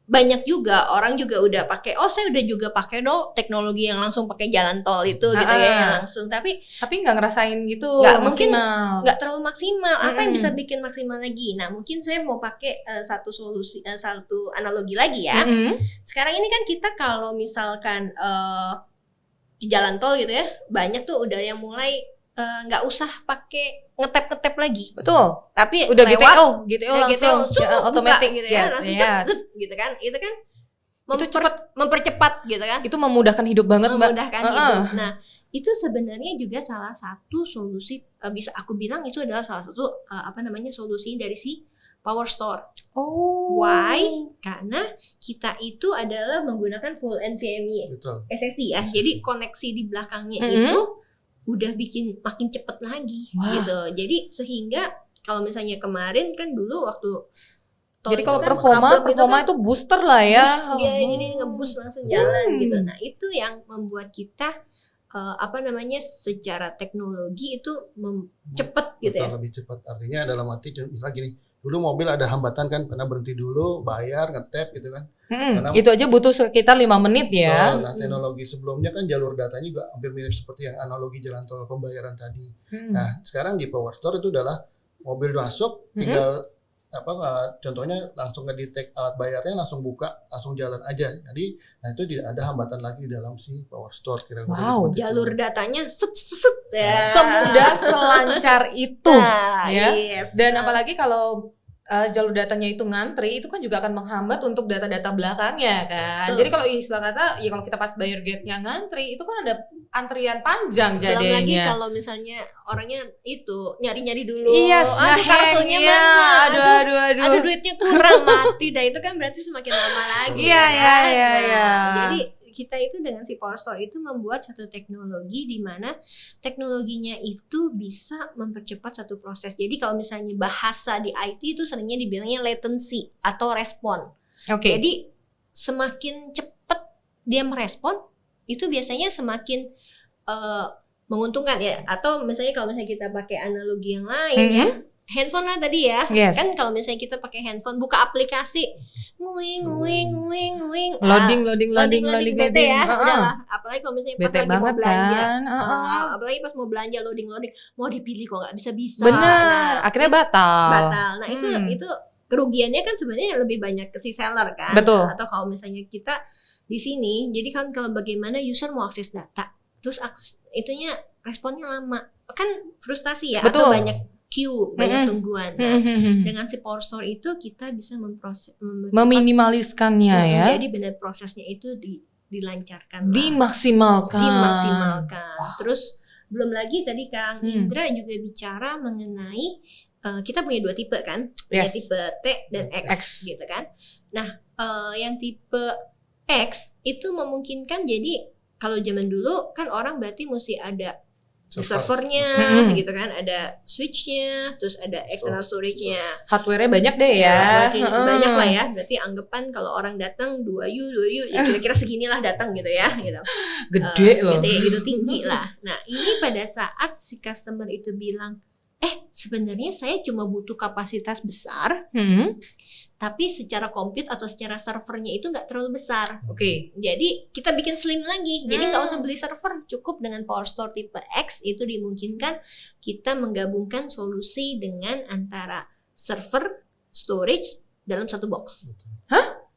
banyak juga orang juga udah pakai, oh saya udah juga pakai teknologi yang langsung pakai jalan tol itu gitu ya, yang langsung. Tapi nggak ngerasain gitu, nggak mungkin, maksimal. nggak terlalu maksimal. Apa yang bisa bikin maksimal lagi? Nah mungkin saya mau pakai satu analogi lagi ya. Sekarang ini kan kita kalau misalkan di jalan tol gitu ya, banyak tuh udah yang mulai nggak usah pakai ngetep lagi. Betul. Tapi udah lewat, GTO langsung otomatis gitu ya, langsung gitu kan. Itu kan mempercepat gitu kan. Itu memudahkan hidup banget, Mbak. Memudahkan hidup. Nah, itu sebenarnya juga salah satu solusi, bisa aku bilang itu adalah salah satu solusi dari si Power Store. Oh. Why? Karena kita itu adalah menggunakan full NVMe SSD ya. Jadi koneksi di belakangnya itu udah bikin makin cepet lagi gitu. Jadi sehingga kalau misalnya kemarin kan dulu waktu jadi kalau performa itu booster lah ya. Jadi ngeboost langsung jalan gitu. Nah, itu yang membuat kita secara teknologi itu cepet gitu ya. Lebih cepat. Artinya dalam arti misalnya gini, dulu mobil ada hambatan kan, karena berhenti dulu, bayar, ngetap gitu kan. Itu aja butuh sekitar 5 menit ya. Nah, teknologi sebelumnya kan jalur datanya juga hampir mirip seperti yang analogi jalan tol pembayaran tadi. Nah, sekarang di Power Store itu adalah mobil masuk, tinggal contohnya langsung ngedetek alat bayarnya, langsung buka, langsung jalan aja. Jadi, nah itu tidak ada hambatan lagi di dalam si Power Store. Wow, jalur datanya ya. Semudah selancar itu. Ya. Yes. Dan apalagi kalau jalur datanya itu ngantri, itu kan juga akan menghambat untuk data-data belakangnya kan. Jadi kalau istilah kata, ya kalau kita pas bayar gate-nya ngantri, itu kan ada antrian panjang jadinya. Belum lagi kalau misalnya orangnya itu nyari-nyari dulu. Iya, kartunya mana? Aduh, duitnya kurang, mati. Dah itu kan berarti semakin lama lagi. Iya. Jadi kita itu dengan si Power Store itu membuat satu teknologi di mana teknologinya itu bisa mempercepat satu proses. Jadi kalau misalnya bahasa di IT itu seringnya dibilangnya latency atau respon. Jadi semakin cepat dia merespon, itu biasanya semakin menguntungkan ya. Atau misalnya kalau misalnya kita pakai analogi yang lain ya, handphone lah tadi ya. Kan kalau misalnya kita pakai handphone, buka aplikasi, nguing. Loading bete ya. Udahlah. Apalagi kalau misalnya pas lagi mau belanja. Kan? Apalagi pas mau belanja loading. Mau dipilih kok nggak bisa-bisa. Bener. Akhirnya batal. Nah itu kerugiannya kan sebenarnya lebih banyak ke si seller kan. Betul. Atau kalau misalnya kita di sini, jadi kan kalau bagaimana user mau akses data, terus itunya responnya lama, kan frustasi ya. Betul. Atau banyak queue, banyak tungguan. Nah, dengan si Power Store itu kita bisa meminimaliskannya ya. Jadi benar prosesnya itu dilancarkan, dimaksimalkan. Terus belum lagi tadi Kang Indra juga bicara mengenai kita punya 2 tipe kan, punya tipe T dan X gitu kan. Nah, yang tipe X itu memungkinkan, jadi kalau zaman dulu kan orang berarti mesti ada servernya gitu kan, ada switchnya, terus ada external storage-nya. Hardware-nya banyak deh ya. Banyak lah ya. Berarti anggapan kalau orang datang 2U ya kira-kira seginilah datang gitu ya, gitu. Gede loh. Gede gitu, tinggi lah. Nah, ini pada saat si customer itu bilang, sebenarnya saya cuma butuh kapasitas besar, tapi secara compute atau secara servernya itu nggak terlalu besar. Jadi kita bikin slim lagi. Jadi nggak usah beli server, cukup dengan Power Store tipe X itu dimungkinkan kita menggabungkan solusi dengan antara server, storage dalam satu box.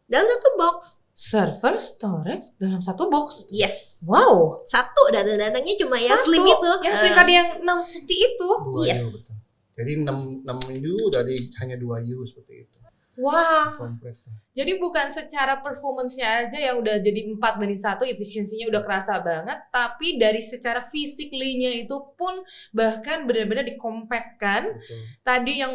dalam satu box. Server storage dalam satu box. Yes. Wow. Satu data-datanya cuma yang slim itu. Yang slim tadi yang 6 cm itu. 2 Yes. U betul. Jadi 6 U dari hanya 2 U seperti itu. Wah. Kompresnya. Jadi bukan secara performance-nya aja yang udah jadi 4:1, efisiensinya udah kerasa banget, tapi dari secara physically-nya itu pun bahkan benar-benar dikompakkan. Betul. Tadi yang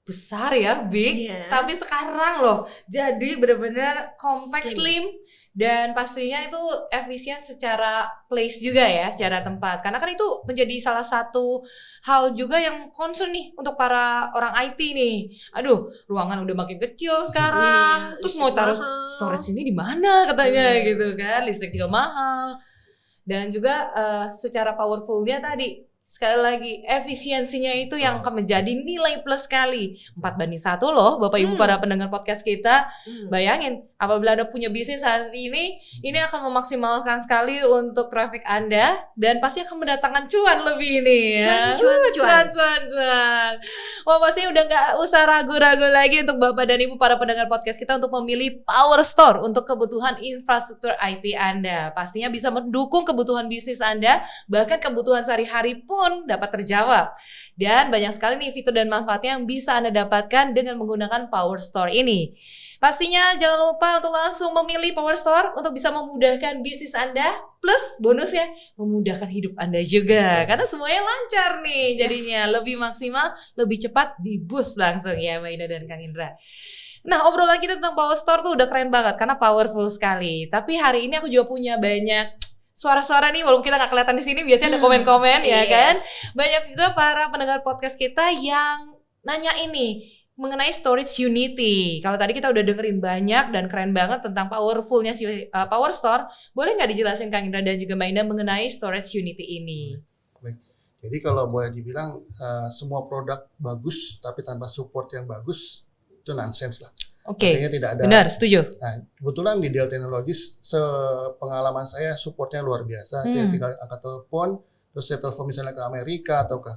besar ya, big, Iya. tapi sekarang loh jadi benar-benar compact, slim, dan pastinya itu efisien secara place juga ya, secara tempat. Karena kan itu menjadi salah satu hal juga yang concern nih untuk para orang IT nih. Aduh, ruangan udah makin kecil sekarang. Iya, Terus mau listrik taruh mahal. storage ini di mana katanya Iya. gitu kan. Listrik juga mahal. Dan juga secara powerful-nya tadi sekali lagi efisiensinya itu yang akan menjadi nilai plus sekali. 4:1 loh Bapak Ibu para pendengar podcast kita. Bayangin apabila Anda punya bisnis saat ini akan memaksimalkan sekali untuk traffic Anda dan pasti akan mendatangkan cuan lebih nih ya. Cuan. Wah, pastinya udah nggak usah ragu-ragu lagi untuk Bapak dan Ibu para pendengar podcast kita untuk memilih Power Store untuk kebutuhan infrastruktur IT Anda. Pastinya bisa mendukung kebutuhan bisnis Anda, bahkan kebutuhan sehari-hari pun dapat terjawab. Dan banyak sekali nih fitur dan manfaatnya yang bisa Anda dapatkan dengan menggunakan Power Store ini. Pastinya jangan lupa untuk langsung memilih Power Store untuk bisa memudahkan bisnis Anda, plus bonusnya memudahkan hidup Anda juga. Karena semuanya lancar nih jadinya, lebih maksimal, lebih cepat, di-boost langsung ya Mbak Ina dan Kang Indra. Nah, obrolan kita tentang Power Store tuh udah keren banget karena powerful sekali. Tapi hari ini aku juga punya banyak suara-suara nih, walaupun kita nggak kelihatan di sini, biasanya ada komen-komen ya kan. Banyak juga para pendengar podcast kita yang nanya ini mengenai storage Unity. Kalau tadi kita udah dengerin banyak dan keren banget tentang powerfulnya si Power Store, boleh nggak dijelasin Kang Indra dan juga Mbak Indah mengenai storage Unity ini? Baik. Jadi kalau boleh dibilang semua produk bagus tapi tanpa support yang bagus itu nonsense lah. Oke. Artinya tidak ada. Benar, setuju. Nah, kebetulan di Dell Technologies, sepengalaman saya supportnya luar biasa. Jadi tinggal angkat telepon, terus saya telepon misalnya ke Amerika atau ke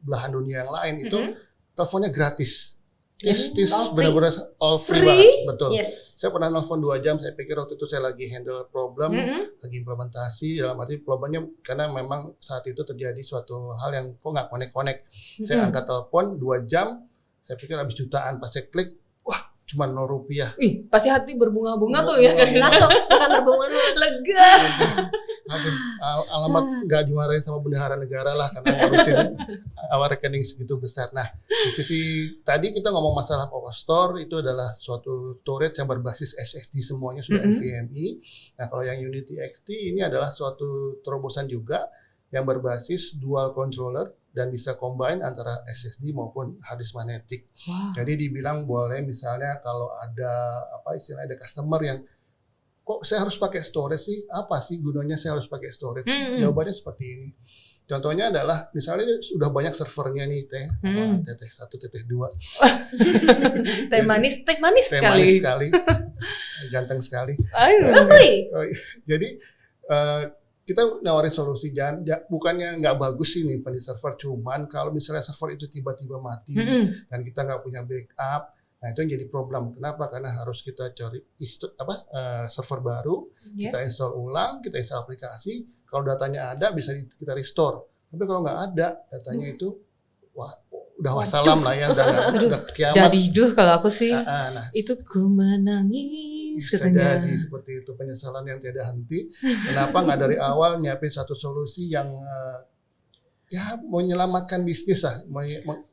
belahan dunia yang lain, itu teleponnya gratis. Tis benar-benar all free banget, betul. Yes. Saya pernah nelfon 2 jam, saya pikir waktu itu saya lagi handle problem, lagi implementasi, dalam arti problemnya karena memang saat itu terjadi suatu hal yang kok nggak connect. Saya angkat telepon 2 jam, saya pikir habis jutaan, pas saya klik, wah cuma Rp0. Ih, pasti hati berbunga-bunga tuh ya. Langsung bukan berbunga Lega. Aduh, alamat nggak dimarahin sama bendahara negara lah karena ngurusin rekening segitu besar. Nah, di sisi tadi kita ngomong masalah Power Store, itu adalah suatu storage yang berbasis SSD semuanya sudah NVMe. Nah, kalau yang Unity XT ini adalah suatu terobosan juga yang berbasis dual controller dan bisa combine antara SSD maupun hard disk magnetik. Wow. Jadi dibilang boleh misalnya kalau ada ada customer yang kok saya harus pakai storage sih? Apa sih gunanya saya harus pakai storage? Jawabannya seperti ini. Contohnya adalah misalnya sudah banyak servernya nih Teteh 1, Teteh 2. Teh manis sekali. Ganteng sekali. Ayo. Jadi kita nawarin solusi, bukannya nggak bagus sih nih di server, cuman kalau misalnya server itu tiba-tiba mati dan kita nggak punya backup, nah itu yang jadi problem. Kenapa? Karena harus kita cari server baru, kita install ulang, kita install aplikasi. Kalau datanya ada bisa kita restore. Tapi kalau nggak ada datanya itu, wah udah wassalam lah ya, udah kiamat. Dadiduh kalau aku sih, Nah, itu ku menangis bisa katanya. jadi seperti itu, penyesalan yang tiada henti. Kenapa nggak dari awal nyiapin satu solusi yang ya mau menyelamatkan bisnis lah.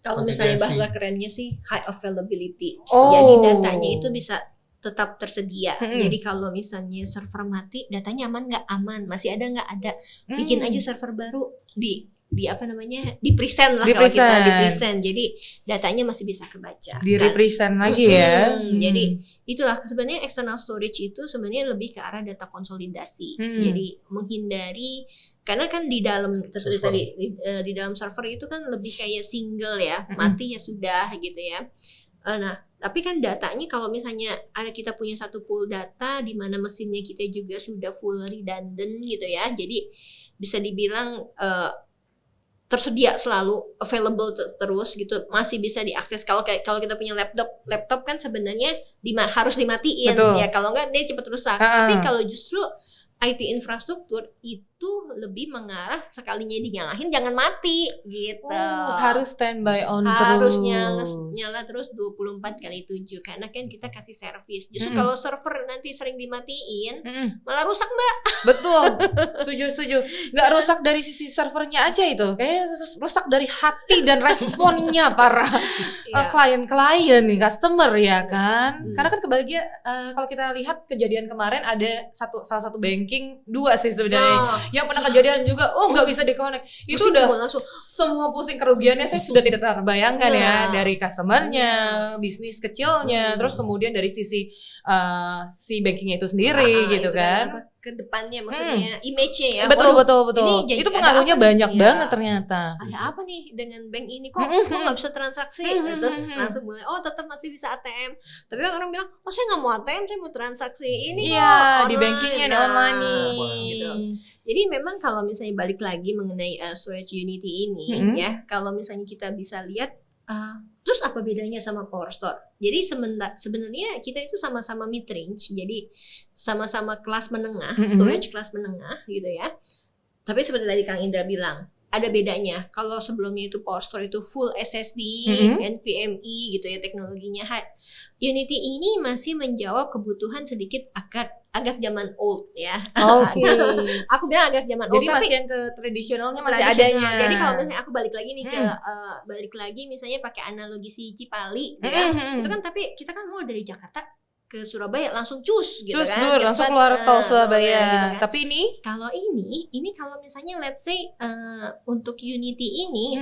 Kalau misalnya bahasa kerennya sih high availability. Oh. Jadi datanya itu bisa tetap tersedia. Jadi kalau misalnya server mati, datanya aman nggak? Aman. Masih ada nggak? Ada. Bikin aja server baru di present lah, kalau kita di present. Jadi datanya masih bisa kebaca. Di represent lagi ya. Jadi itulah sebenarnya external storage itu sebenarnya lebih ke arah data konsolidasi. Jadi menghindari, karena kan di dalam seperti tadi di dalam server itu kan lebih kayak single ya, mati ya sudah gitu ya. Nah, tapi kan datanya kalau misalnya kita punya satu pool data di mana mesinnya kita juga sudah full redundant gitu ya. Jadi bisa dibilang tersedia selalu available terus gitu, masih bisa diakses. Kalau kita punya laptop kan sebenarnya harus dimatiin. Betul. Ya kalau enggak dia cepat rusak. Tapi kalau justru IT infrastruktur itu lebih mengarah sekalinya dinyalain jangan mati gitu. Harus standby on harus terus. nyala terus 24/7 karena kan kita kasih servis. Justru kalau server nanti sering dimatiin malah rusak, Mbak. Betul. Setuju. Nggak rusak dari sisi servernya aja itu. Kayaknya rusak dari hati dan responnya para klien-klien nih, customer ya kan. Karena kan kebahagiaan kalau kita lihat kejadian kemarin ada salah satu banking, 2 sih sebenarnya. Yang pernah kejadian juga, nggak bisa di-connect. Itu udah semua pusing, kerugiannya saya sudah tidak terbayangkan ya. Dari customernya, bisnis kecilnya, terus kemudian dari sisi si bankingnya itu sendiri gitu kan. Ke depannya maksudnya image-nya ya. Betul. Itu pengaruhnya banyak banget ternyata. Ada apa nih dengan bank ini kok nggak bisa transaksi? Terus langsung mulai tetap masih bisa ATM. Tapi kan orang bilang, saya nggak mau ATM, saya mau transaksi ini kok. Di bankingnya ada online gitu. Jadi memang kalau misalnya balik lagi mengenai storage Unity ini ya, kalau misalnya kita bisa lihat terus apa bedanya sama Power Store? Jadi sebenarnya kita itu sama-sama mid range, jadi sama-sama kelas menengah, storage kelas menengah gitu ya. Tapi seperti tadi Kang Indra bilang, ada bedanya. Kalau sebelumnya itu Power Store itu full SSD, NVMe gitu ya teknologinya. Unity ini masih menjawab kebutuhan sedikit agak zaman old ya. Oke. Aku bilang agak zaman old. Jadi masih yang ke tradisionalnya masih adanya. Jadi kalau misalnya aku balik lagi nih misalnya pakai analogi si Cipali, ya, itu kan tapi kita kan mau dari Jakarta ke Surabaya langsung gitu kan. Langsung keluar tol Surabaya. Gitu kan. Tapi ini kalau misalnya let's say untuk Unity ini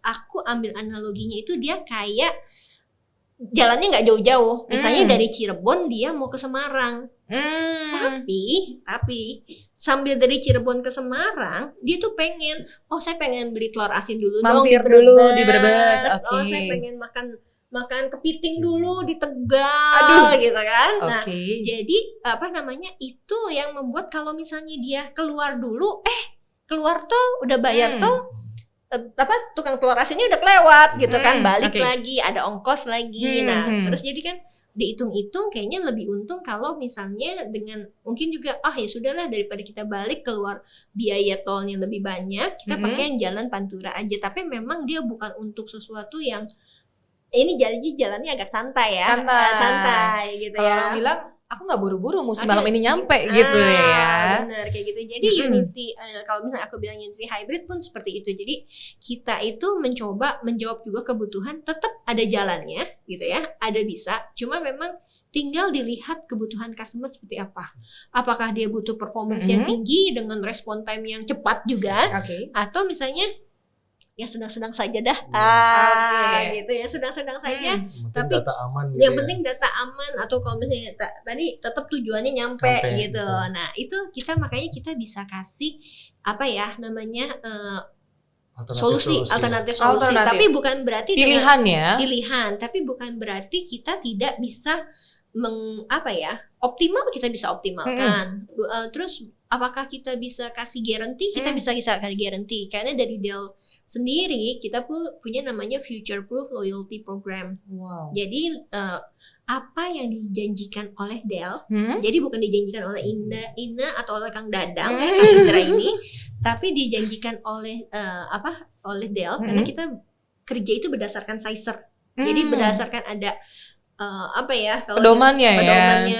aku ambil analoginya itu dia kayak jalannya nggak jauh-jauh. Misalnya dari Cirebon dia mau ke Semarang. Tapi sambil dari Cirebon ke Semarang, dia tuh pengen, saya pengen beli telur asin dulu mampir dong dulu di Brebes. Saya pengen makan kepiting dulu di Tegal gitu kan. Nah, jadi itu yang membuat kalau misalnya dia keluar dulu, keluar tol udah bayar tol, tukang telur asinnya udah kelewat gitu kan, balik lagi ada ongkos lagi. Nah, terus jadi kan dihitung-hitung kayaknya lebih untung kalau misalnya dengan mungkin juga ya sudahlah daripada kita balik keluar biaya tolnya lebih banyak, kita pakai yang jalan Pantura aja. Tapi memang dia bukan untuk sesuatu yang ini jalannya agak santai ya. Santai gitu. Kalau orang bilang aku nggak buru-buru musim malam ini nyampe gitu ya. Benar kayak gitu. Jadi Unity kalau misalnya aku bilang Unity hybrid pun seperti itu. Jadi kita itu mencoba menjawab juga kebutuhan, tetap ada jalannya gitu ya, ada bisa. Cuma memang tinggal dilihat kebutuhan customer seperti apa. Apakah dia butuh performance yang tinggi dengan respon time yang cepat juga, atau misalnya ya sedang-sedang saja dah. Gitu ya, sedang-sedang saja. Tapi data aman gitu. Yang penting data aman, atau kalau misalnya tadi tetap tujuannya nyampe gitu. Nah, itu makanya kita bisa kasih alternatif solusi. Tapi bukan berarti pilihan, tapi bukan berarti kita tidak bisa optimal, kita bisa optimalkan. Terus apakah kita bisa kasih guarantee? Kita bisa kasih guarantee karena dari Dell sendiri kita punya namanya Future Proof Loyalty Program. Wow. Jadi apa yang dijanjikan oleh Dell, jadi bukan dijanjikan oleh Ina atau oleh Kang Dadang Kang Indra ini, tapi dijanjikan oleh oleh Dell karena kita kerja itu berdasarkan Sizer. Jadi berdasarkan ada pedomannya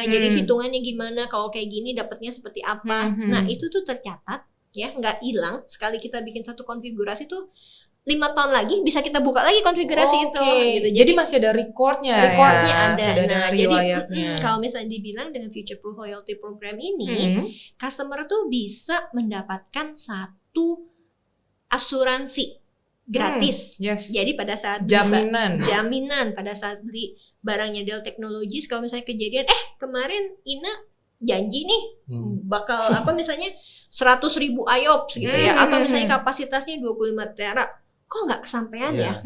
jadi hitungannya gimana, kalau kayak gini dapatnya seperti apa. Nah, itu tuh tercatat ya, nggak hilang. Sekali kita bikin satu konfigurasi tuh 5 tahun lagi bisa kita buka lagi konfigurasi itu gitu. Jadi masih ada recordnya ada. Nah, jadi kalau misalnya dibilang dengan Future Proof Loyalty Program ini, customer tuh bisa mendapatkan satu asuransi gratis. Jadi pada saat jaminan pada saat beli barangnya Dell Technologies, kalau misalnya kejadian kemarin Ina janji nih bakal misalnya 100.000 IOPS gitu ya, atau misalnya kapasitasnya 25 tera, kok nggak kesampaian ya.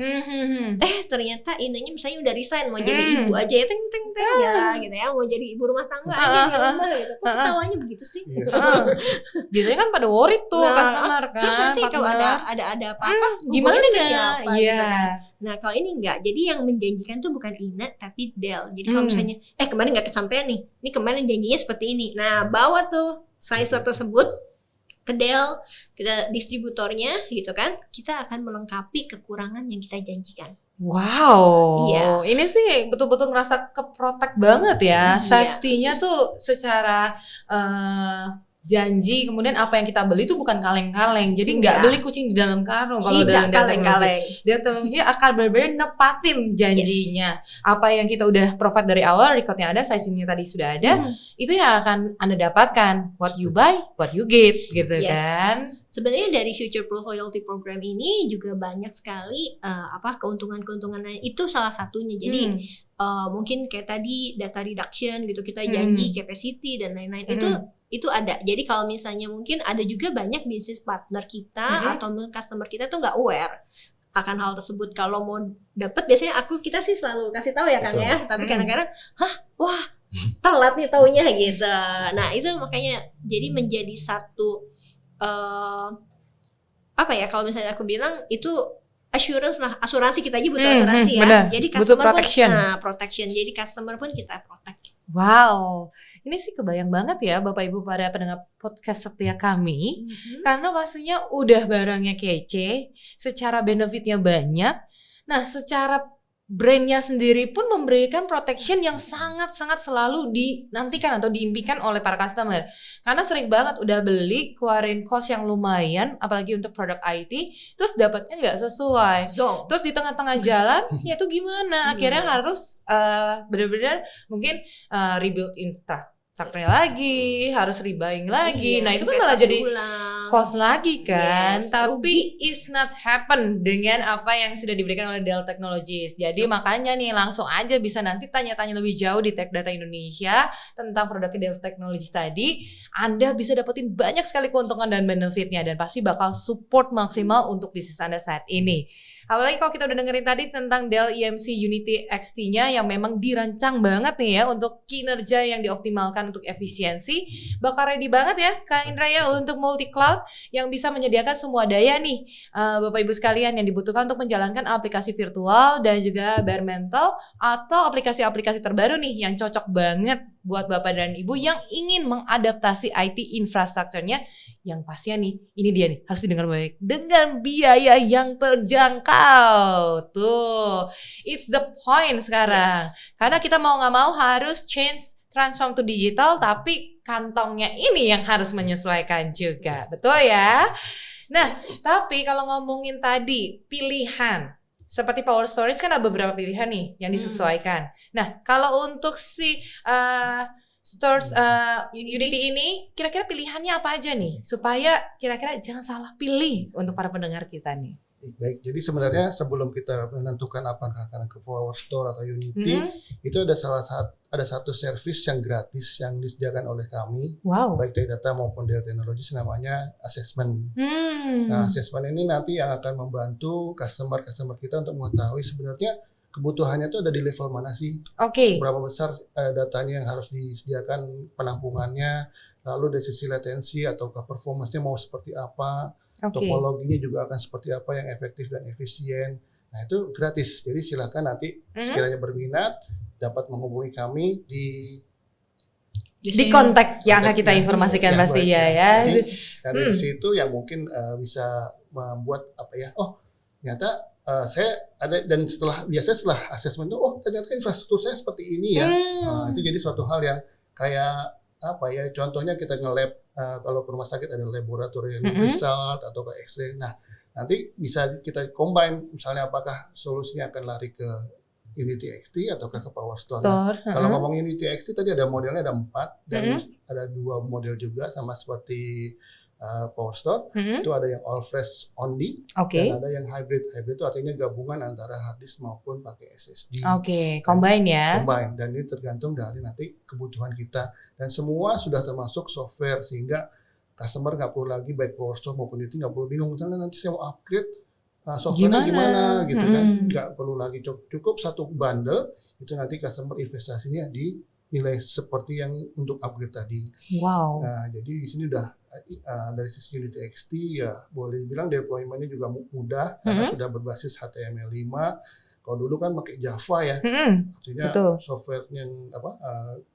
Ternyata ininya misalnya udah resign mau jadi ibu aja ya, teng ya gitu ya, mau jadi ibu rumah tangga aja di rumah gitu. Kok ketawanya begitu sih? Biasanya kan pada worried tuh customer kan. Terus nanti kalau ada apa-apa gimana ke siapa gitu kan. kan. Nah kalau ini enggak, jadi yang menjanjikan tuh bukan Ina tapi Del. Jadi kalau misalnya kemarin nggak kesampaian nih, ini kemarin janjinya seperti ini. Nah bawa tuh slicer tersebut ke Del, ke distributornya gitu kan, kita akan melengkapi kekurangan yang kita janjikan. Wow, Iya. ini sih betul-betul ngerasa keprotect banget ya. Yes. Safety-nya tuh secara janji, kemudian apa yang kita beli itu bukan kaleng-kaleng. Jadi nggak beli kucing di dalam karung. Kalau dalam kaleng-kaleng, dia teknologi akan benar-benar nepatin janjinya. Apa yang kita udah provide dari awal, recordnya ada, sizingnya tadi sudah ada, itu yang akan Anda dapatkan. What you buy, what you get, gitu kan. Sebenarnya dari Future Proof Loyalty Program ini juga banyak sekali keuntungan-keuntungan lain. Itu salah satunya. Jadi mungkin kayak tadi data reduction gitu, kita janji capacity dan lain-lain. Itu ada. Jadi kalau misalnya mungkin ada juga banyak bisnis partner kita atau customer kita tuh nggak aware akan hal tersebut. Kalau mau dapet biasanya kita sih selalu kasih tahu ya Kang ya. Tapi kadang-kadang wah telat nih taunya gitu. Nah itu makanya jadi menjadi satu kalau misalnya aku bilang itu asuransi kita aja butuh asuransi ya. Bener. Jadi butuh customer protection. pun protection. Jadi customer pun kita protect. Wow, ini sih kebayang banget ya Bapak Ibu para pendengar podcast setia kami. Karena pastinya udah barangnya kece, secara benefitnya banyak. Nah, secara brandnya sendiri pun memberikan protection yang sangat-sangat selalu dinantikan atau diimpikan oleh para customer. Karena sering banget udah beli, keluarin cost yang lumayan, apalagi untuk produk IT, terus dapatnya nggak sesuai. Terus di tengah-tengah jalan, ya itu gimana? Akhirnya harus benar-benar mungkin rebuild infrastructure lagi, harus rebuying lagi. Nah itu kan malah jadi cost lagi kan. Tapi it's not happen dengan apa yang sudah diberikan oleh Dell Technologies. Jadi makanya nih langsung aja bisa nanti tanya-tanya lebih jauh di Tech Data Indonesia tentang produk Dell Technologies tadi. Anda bisa dapetin banyak sekali keuntungan dan benefitnya, dan pasti bakal support maksimal untuk bisnis Anda saat ini. Apalagi kalau kita udah dengerin tadi tentang Dell EMC Unity XT-nya yang memang dirancang banget nih ya untuk kinerja yang dioptimalkan untuk efisiensi. Bakal ready banget ya Kang Indra ya untuk multi cloud yang bisa menyediakan semua daya nih Bapak Ibu sekalian yang dibutuhkan untuk menjalankan aplikasi virtual dan juga bare metal atau aplikasi-aplikasi terbaru nih yang cocok banget buat Bapak dan Ibu yang ingin mengadaptasi IT infrastrukturnya yang pastinya nih, ini dia nih, harus didengar baik, dengan biaya yang terjangkau. Tuh, it's the point sekarang. Karena kita mau gak mau harus transform to digital, tapi kantongnya ini yang harus menyesuaikan juga. Betul ya? Nah, tapi kalau ngomongin tadi pilihan, seperti power storage kan ada beberapa pilihan nih yang disesuaikan. Nah, kalau untuk si storage Unity ini, kira-kira pilihannya apa aja nih? Supaya kira-kira jangan salah pilih untuk para pendengar kita nih. Baik, jadi sebenarnya sebelum kita menentukan apakah akan ke Power Store atau Unity, itu ada satu service yang gratis yang disediakan oleh kami, baik dari data maupun Dell Technologies, namanya assessment. Nah, assessment ini nanti yang akan membantu customer kita untuk mengetahui sebenarnya kebutuhannya itu ada di level mana sih? Berapa besar datanya yang harus disediakan, penampungannya, lalu dari sisi latensi atau performance-nya mau seperti apa? Topologinya juga akan seperti apa yang efektif dan efisien. Nah itu gratis, jadi silakan nanti sekiranya berminat dapat menghubungi kami di kontak yang akan kita informasikan pasti ya. Jadi dari situ yang mungkin bisa membuat ternyata saya ada, dan setelah asesmen itu ternyata infrastruktur saya seperti ini ya. Itu jadi suatu hal yang kayak contohnya kita nge-lab, kalau ke rumah sakit ada laboratorium result atau ke X-ray. Nah, nanti bisa kita combine, misalnya apakah solusinya akan lari ke Unity XT atau ke Power Store. Kalau ngomong Unity XT tadi ada modelnya ada 4 dan ada 2 model juga sama seperti Power Store. Itu ada yang all flash only dan ada yang hybrid. Hybrid itu artinya gabungan antara hard disk maupun pakai SSD. Combine ya. Combine, dan ini tergantung dari nanti kebutuhan kita, dan semua sudah termasuk software sehingga customer nggak perlu lagi baik Power Store maupun Unity nggak perlu bingung. Misalnya nanti saya mau upgrade softwarenya gimana gitu kan, Mm-mm. nggak perlu lagi cukup satu bundle itu nanti customer investasinya di nilai seperti yang untuk upgrade tadi. Wow. Nah, jadi di sini udah dari sisi Unity XT ya boleh bilang deployment-nya juga mudah karena Mm-mm. sudah berbasis HTML5. Kalau dulu kan pakai Java ya, Mm-mm. artinya Betul. software-nya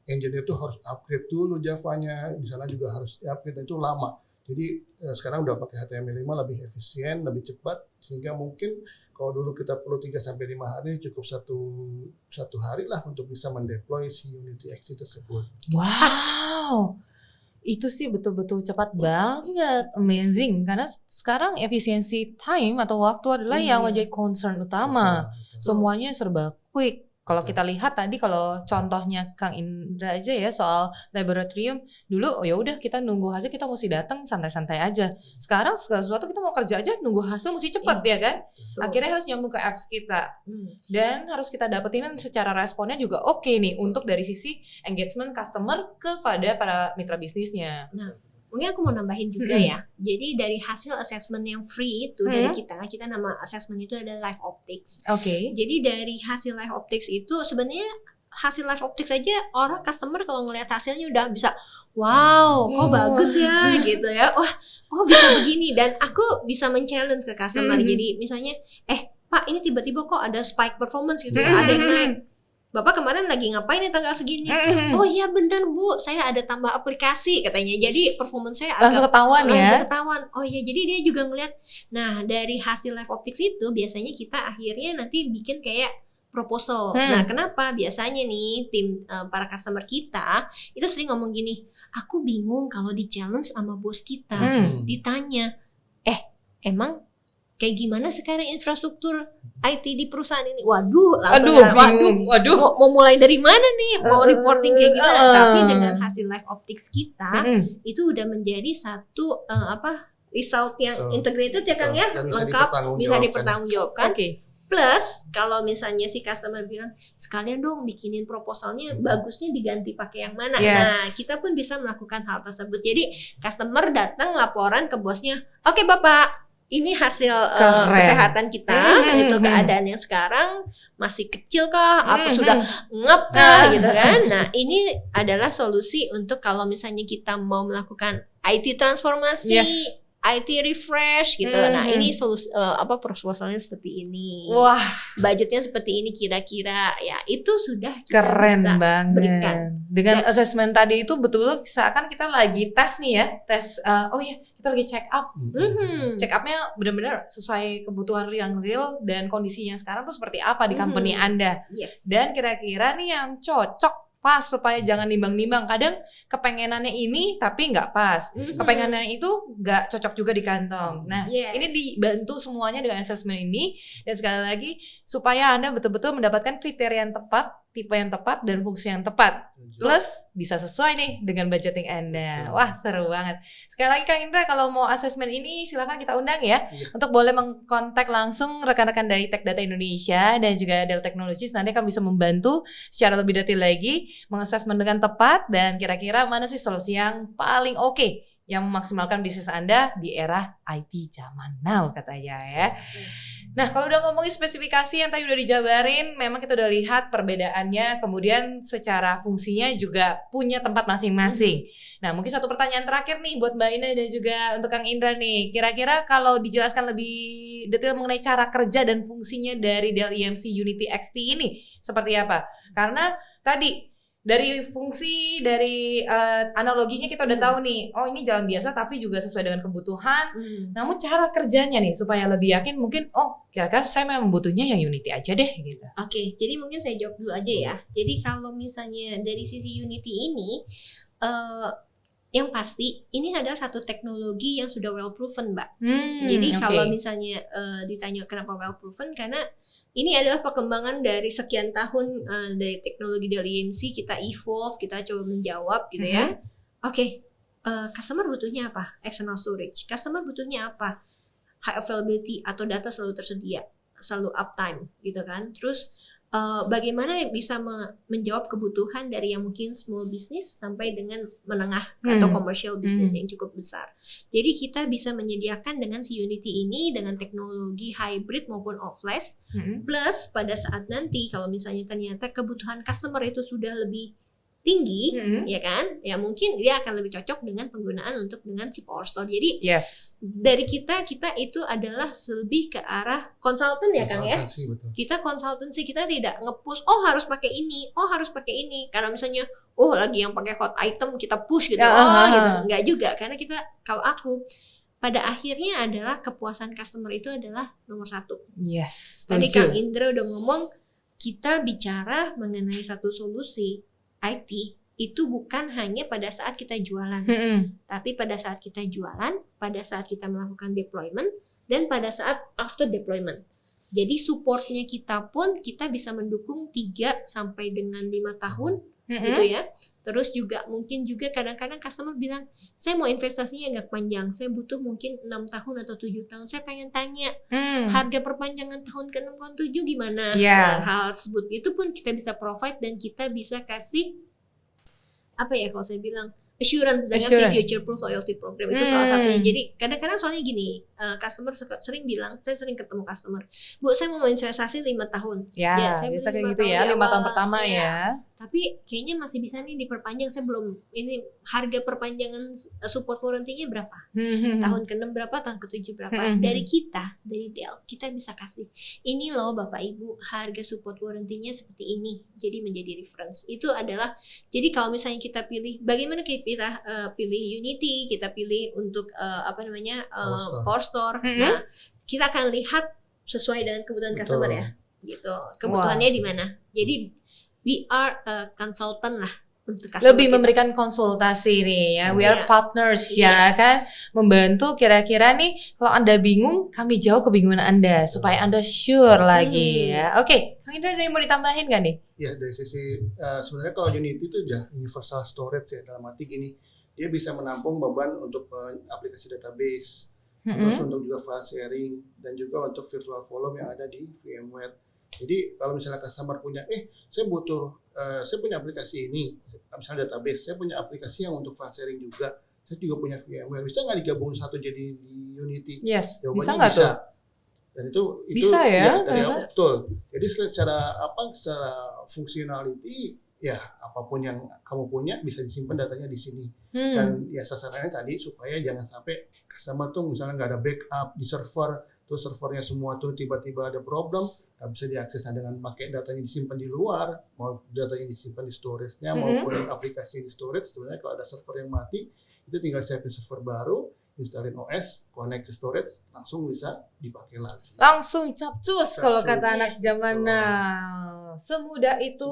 engineer itu harus upgrade dulu Java-nya, di sana juga harus upgrade, itu lama. Jadi sekarang udah pakai HTML5 lebih efisien, lebih cepat, sehingga mungkin kalau dulu kita perlu 3-5 hari cukup satu hari lah untuk bisa mendeploy si Unity XT tersebut. Wow. Itu sih betul-betul cepat banget, amazing. Karena sekarang efisiensi time atau waktu adalah yang menjadi concern utama. Betul. Semuanya serba quick. Kalau Betul. kita lihat tadi, kalau contohnya Kang Indra aja ya soal laboratorium, dulu ya udah kita nunggu hasil, kita mesti datang santai-santai aja. Sekarang segala sesuatu kita mau kerja aja nunggu hasil mesti cepat ya kan? Akhirnya harus nyambung ke apps kita. Dan harus kita dapetin secara responnya juga oke nih untuk dari sisi engagement customer kepada para mitra bisnisnya. Mungkin aku mau nambahin juga ya. Jadi dari hasil assessment yang free itu dari kita nama assessment itu ada Live Optics. Oke. Jadi dari hasil Live Optics itu sebenarnya hasil Live Optics aja orang customer kalau ngelihat hasilnya udah bisa wow, kok bagus ya gitu ya. Wah, oh bisa begini, dan aku bisa men-challenge ke customer. Jadi misalnya Pak, ini tiba-tiba kok ada spike performance gitu ya, ada yang naik. Bapak kemarin lagi ngapain nih tanggal segini? Oh iya bener Bu, saya ada tambah aplikasi katanya. Jadi performance saya Langsung ketahuan ya. langsung ketahuan. Oh iya, jadi dia juga ngeliat. Nah dari hasil Live Optics itu biasanya kita akhirnya nanti bikin kayak proposal. Nah kenapa? Biasanya nih tim para customer kita itu sering ngomong gini, aku bingung kalau di challenge sama bos kita. Ditanya, emang kayak gimana sekarang infrastruktur IT di perusahaan ini? Waduh, langsung bingung. Waduh. Mau mulai dari mana nih? Mau reporting kayak gimana? Tapi dengan hasil Live Optics kita itu udah menjadi satu result yang integrated ya Kang ya, lengkap, bisa dipertanggungjawabkan. Oke. Plus kalau misalnya si customer bilang sekalian dong bikinin proposalnya, bagusnya diganti pakai yang mana? Yes. Nah kita pun bisa melakukan hal tersebut. Jadi customer datang laporan ke bosnya, oke Bapak, ini hasil kesehatan kita, itu keadaan yang sekarang masih kecil kah, apa sudah ngap kah gitu kan. Nah ini adalah solusi untuk kalau misalnya kita mau melakukan IT transformasi, IT refresh gitu. Nah ini solusi proposalnya seperti ini. Wah, budgetnya seperti ini kira-kira, ya itu sudah kita keren bisa banget. berikan. Dengan assessment tadi itu betul-betul seakan kita lagi tes nih ya, tes kita lagi check up. Check upnya benar-benar sesuai kebutuhan yang real dan kondisinya sekarang tuh seperti apa di company Anda. Yes. Dan kira-kira nih yang cocok pas supaya jangan nimbang-nimbang. Kadang kepengenannya ini tapi nggak pas. Kepengenannya itu nggak cocok juga di kantong. Nah, ini dibantu semuanya dengan assessment ini, dan sekali lagi supaya Anda betul-betul mendapatkan kriteria yang tepat, tipe yang tepat, dan fungsi yang tepat. Plus bisa sesuai nih dengan budgeting Anda. Wah, seru banget. Sekali lagi Kang Indra, kalau mau assessment ini silakan kita undang ya. Untuk boleh mengkontak langsung rekan-rekan dari Tech Data Indonesia dan juga Dell Technologies. Nanti akan bisa membantu secara lebih detail lagi mengassessment dengan tepat, dan kira-kira mana sih solusi yang paling oke yang memaksimalkan bisnis Anda di era IT zaman now katanya ya. Nah, kalau udah ngomongin spesifikasi yang tadi udah dijabarin, memang kita udah lihat perbedaannya, kemudian secara fungsinya juga punya tempat masing-masing. Nah, mungkin satu pertanyaan terakhir nih buat Mbak Ina dan juga untuk Kang Indra nih. Kira-kira kalau dijelaskan lebih detail mengenai cara kerja dan fungsinya dari Dell EMC Unity XT ini seperti apa? Karena tadi dari fungsi, dari analoginya kita udah tahu nih, oh ini jalan biasa tapi juga sesuai dengan kebutuhan. Namun cara kerjanya nih supaya lebih yakin, mungkin kira-kira saya memang butuhnya yang Unity aja deh gitu. Oke, jadi mungkin saya jawab dulu aja ya. Jadi kalau misalnya dari sisi Unity ini, yang pasti ini adalah satu teknologi yang sudah well proven, Mbak. Jadi kalau misalnya ditanya kenapa well proven, karena ini adalah perkembangan dari sekian tahun dari teknologi Dell EMC, kita evolve, kita coba menjawab gitu ya. Oke, customer butuhnya apa? External storage. Customer butuhnya apa? High availability atau data selalu tersedia, selalu uptime gitu kan. Terus bagaimana bisa menjawab kebutuhan dari yang mungkin small business sampai dengan menengah atau commercial business yang cukup besar. Jadi kita bisa menyediakan dengan si Unity ini dengan teknologi hybrid maupun all-flash, plus pada saat nanti kalau misalnya ternyata kebutuhan customer itu sudah lebih tinggi, ya kan? Ya mungkin dia akan lebih cocok dengan penggunaan untuk dengan si Power Store. Jadi dari kita itu adalah lebih ke arah konsultan ya Kang ya. Betul. Kita konsultansi, kita tidak nge-push harus pakai ini, harus pakai ini. Karena misalnya lagi yang pakai hot item kita push gitu. Gitu. Enggak juga, karena kita kalau aku pada akhirnya adalah kepuasan customer itu adalah nomor 1. Yes. Tadi Kang Indra udah ngomong kita bicara mengenai satu solusi IT itu bukan hanya pada saat kita jualan, tapi pada saat kita jualan, pada saat kita melakukan deployment, dan pada saat after deployment. Jadi supportnya kita pun kita bisa mendukung 3 sampai dengan 5 tahun, gitu ya. Terus juga mungkin juga kadang-kadang customer bilang, saya mau investasinya agak panjang, saya butuh mungkin 6 tahun atau 7 tahun, saya pengen tanya harga perpanjangan tahun ke-6 tahun 7 gimana? Hal tersebut itu pun kita bisa provide dan kita bisa kasih kalau saya bilang assurance dengan si future proof loyalty program itu salah satunya. Jadi kadang-kadang soalnya gini, customer sering bilang, saya sering ketemu customer, Bu saya mau investasi 5 tahun. Saya biasa kayak gitu ya, 5 tahun pertama ya. Tapi kayaknya masih bisa nih diperpanjang, saya belum, ini harga perpanjangan support warranty-nya berapa? Tahun ke-6 berapa, tahun ke-7 berapa? Dari kita, dari Dell, kita bisa kasih, ini loh Bapak Ibu, harga support warranty-nya seperti ini. Jadi menjadi reference. Itu adalah, jadi kalau misalnya kita pilih, bagaimana kita pilih Unity, kita pilih untuk Power Store. Nah, kita akan lihat sesuai dengan kebutuhan customer ya. Gitu. Kebutuhannya di mana? Jadi we are a consultant lah untuk customer. Lebih memberikan konsultasi nih ya. We are partners ya kan. Membantu kira-kira nih kalau Anda bingung, kami jawab kebingungan Anda supaya Anda sure lagi ya. Oke, Kang Indra ada yang mau ditambahin gak nih? Ya dari sisi sebenarnya kalau Unity itu udah universal storage ya, dalam arti gini, dia bisa menampung beban untuk aplikasi database, terus untuk juga file sharing dan juga untuk virtual volume yang ada di VMware. Jadi kalau misalnya customer punya, saya punya aplikasi ini, misalnya database, saya punya aplikasi yang untuk file sharing juga, saya juga punya VMware, bisa nggak digabung satu jadi di Unity? Jawabannya bisa nggak tuh? Dan itu bisa ya? Betul. Jadi secara fungsionality ya apapun yang kamu punya bisa disimpan datanya di sini. Dan ya sasarannya tadi supaya jangan sampai customer tuh misalnya nggak ada backup di server, terus servernya semua tuh tiba-tiba ada problem, nggak bisa diakses dengan pakai datanya disimpan di luar, mau datanya disimpan di storage-nya maupun aplikasi di storage. Sebenarnya kalau ada server yang mati, itu tinggal siapin server baru, instalin OS, connect ke storage, langsung bisa dipakai lagi. Langsung capcus kalau kata anak zaman now. Semudah itu,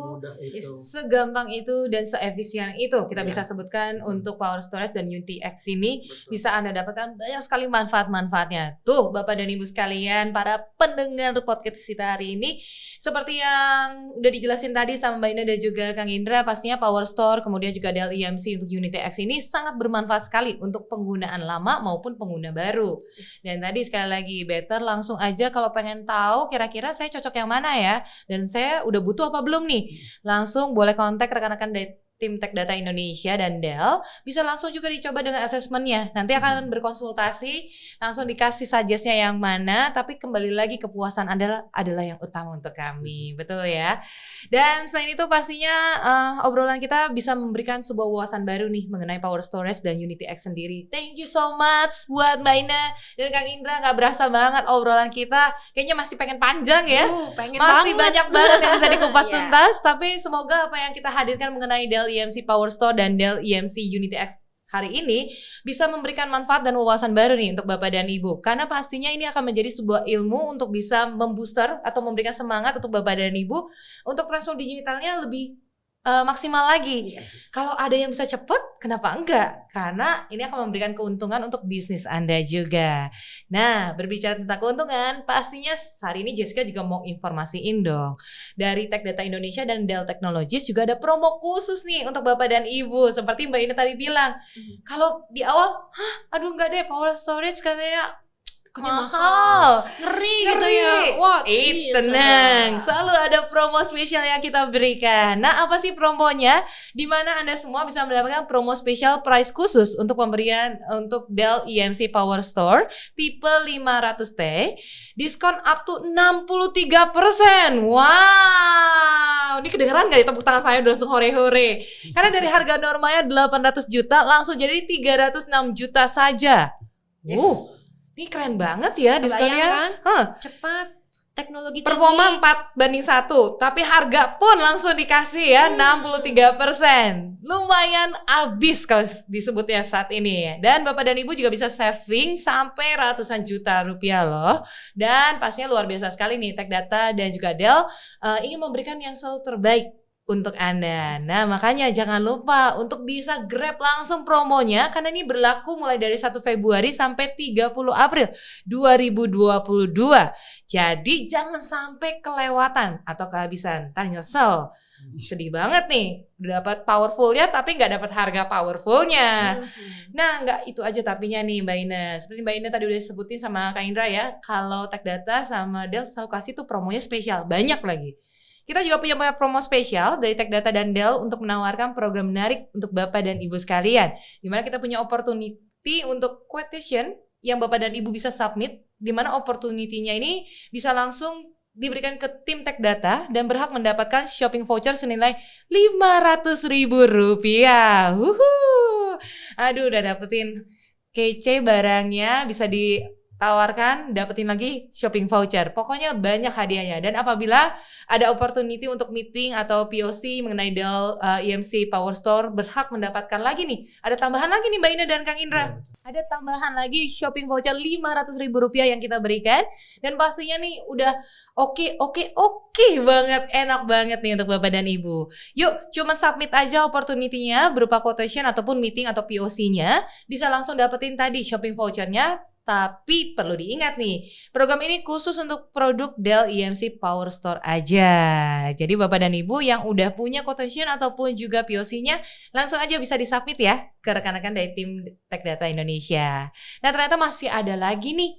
segampang itu, dan seefisien itu kita bisa sebutkan untuk Power Storage dan Unity X ini. Bisa Anda dapatkan banyak sekali manfaat-manfaatnya. Tuh Bapak dan Ibu sekalian, para pendengar podcast kita hari ini, seperti yang udah dijelasin tadi sama Mbak Ina dan juga Kang Indra, pastinya Power Store kemudian juga Dell EMC untuk Unity X ini sangat bermanfaat sekali untuk penggunaan lama maupun pengguna baru. Dan tadi sekali lagi better langsung aja kalau pengen tahu kira-kira saya cocok yang mana ya, dan saya udah butuh apa belum nih, langsung boleh kontak rekan-rekan dari tim Tech Data Indonesia dan Dell. Bisa langsung juga dicoba dengan assessment-nya. Nanti akan berkonsultasi, langsung dikasih suggest-nya yang mana, tapi kembali lagi kepuasan adalah yang utama untuk kami. Betul ya? Dan selain itu pastinya obrolan kita bisa memberikan sebuah wawasan baru nih mengenai Power Storage dan Unity X sendiri. Thank you so much buat Mbak Ina dan Kang Indra. Gak berasa banget obrolan kita. Kayaknya masih pengen panjang ya. Masih banyak banget yang bisa dikupas tuntas. Tapi semoga apa yang kita hadirkan mengenai Dell EMC Power Store dan Dell EMC Unity X hari ini bisa memberikan manfaat dan wawasan baru nih untuk Bapak dan Ibu. Karena pastinya ini akan menjadi sebuah ilmu untuk bisa membooster atau memberikan semangat untuk Bapak dan Ibu untuk transformasi digitalnya lebih maksimal lagi. Kalau ada yang bisa cepat, kenapa enggak? Karena ini akan memberikan keuntungan untuk bisnis Anda juga. Nah, berbicara tentang keuntungan, pastinya hari ini Jessica juga mau informasiin dong. Dari Tech Data Indonesia dan Dell Technologies juga ada promo khusus nih untuk Bapak dan Ibu. Seperti Mbak Ina tadi bilang, kalau di awal, aduh enggak deh, Power Storage katanya mahal. Ngeri gitu ya. Wah, Eits, iya, tenang. saudara. Selalu ada promo spesial yang kita berikan. Nah, apa sih promonya? Di mana Anda semua bisa mendapatkan promo spesial price khusus untuk pemberian untuk Dell EMC Power Store tipe 500T. Diskon up to 63%. Wow. Ini kedengeran gak ya tepuk tangan saya udah langsung hore-hore. Karena dari harga normalnya 800 juta langsung jadi 306 juta saja. Yes. Ini keren banget ya diskonnya. Kebayang kan? Cepat, teknologi Performa tinggi. 4:1, tapi harga pun langsung dikasih ya 63%. Lumayan abis kalau disebutnya saat ini ya. Dan Bapak dan Ibu juga bisa saving sampai ratusan juta rupiah loh. Dan pastinya luar biasa sekali nih Tech Data dan juga Dell ingin memberikan yang selalu terbaik untuk Anda. Nah, makanya jangan lupa untuk bisa grab langsung promonya karena ini berlaku mulai dari 1 Februari sampai 30 April 2022. Jadi jangan sampai kelewatan atau kehabisan. Ntar nyesel. Sedih banget nih. Udah dapat powerfulnya tapi nggak dapat harga powerfulnya. Nah, nggak itu aja tapinya nih Mbak Ina. Seperti Mbak Ina tadi udah sebutin sama Kak Indra ya, kalau Tech Data sama Dell selalu kasih tuh promonya spesial. Banyak lagi. Kita juga punya promo spesial dari Tech Data dan Dell untuk menawarkan program menarik untuk Bapak dan Ibu sekalian. Di mana kita punya opportunity untuk quotation yang Bapak dan Ibu bisa submit, di mana opportunity-nya ini bisa langsung diberikan ke tim Tech Data dan berhak mendapatkan shopping voucher senilai Rp500.000. Aduh, udah dapetin kece barangnya, bisa ditawarkan, dapetin lagi shopping voucher. Pokoknya banyak hadiahnya. Dan apabila ada opportunity untuk meeting atau POC mengenai Dell EMC Power Store, berhak mendapatkan lagi nih. Ada tambahan lagi nih Mbak Ina dan Kang Indra. Ada tambahan lagi shopping voucher Rp500.000 yang kita berikan. Dan pastinya nih udah oke banget, enak banget nih untuk Bapak dan Ibu. Yuk, cuman submit aja opportunity-nya berupa quotation ataupun meeting atau POC-nya. Bisa langsung dapetin tadi shopping voucher-nya. Tapi perlu diingat nih, program ini khusus untuk produk Dell EMC Power Store aja. Jadi Bapak dan Ibu yang udah punya quotation ataupun juga POC-nya, langsung aja bisa disubmit ya ke rekan-rekan dari tim Tech Data Indonesia. Nah, ternyata masih ada lagi nih.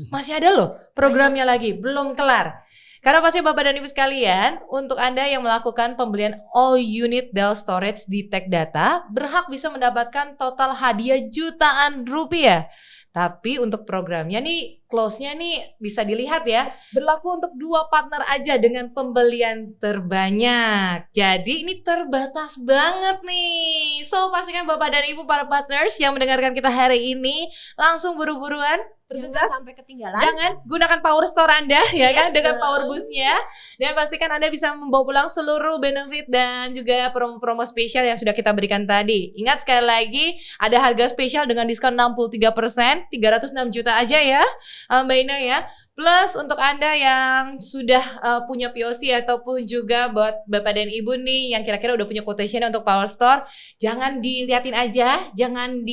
Masih ada loh programnya lagi, belum kelar. Karena pasti Bapak dan Ibu sekalian, untuk Anda yang melakukan pembelian all unit Dell Storage di Tech Data, berhak bisa mendapatkan total hadiah jutaan rupiah. Tapi untuk programnya nih, close-nya nih bisa dilihat ya, berlaku untuk 2 partner aja dengan pembelian terbanyak. Jadi ini terbatas banget nih. So pastikan Bapak dan Ibu para partners yang mendengarkan kita hari ini, langsung buru-buruan bergegas. Jangan sampai ketinggalan. Jangan gunakan Power Store Anda ya kan, Yes, dengan Power Boost-nya. Dan pastikan Anda bisa membawa pulang seluruh benefit dan juga promo-promo spesial yang sudah kita berikan tadi. Ingat sekali lagi, ada harga spesial dengan diskon 63%, 306 juta aja ya Mbak Ina ya. Plus untuk Anda yang sudah punya POC ataupun juga buat Bapak dan Ibu nih yang kira-kira udah punya quotation untuk Power Store, jangan diliatin aja, jangan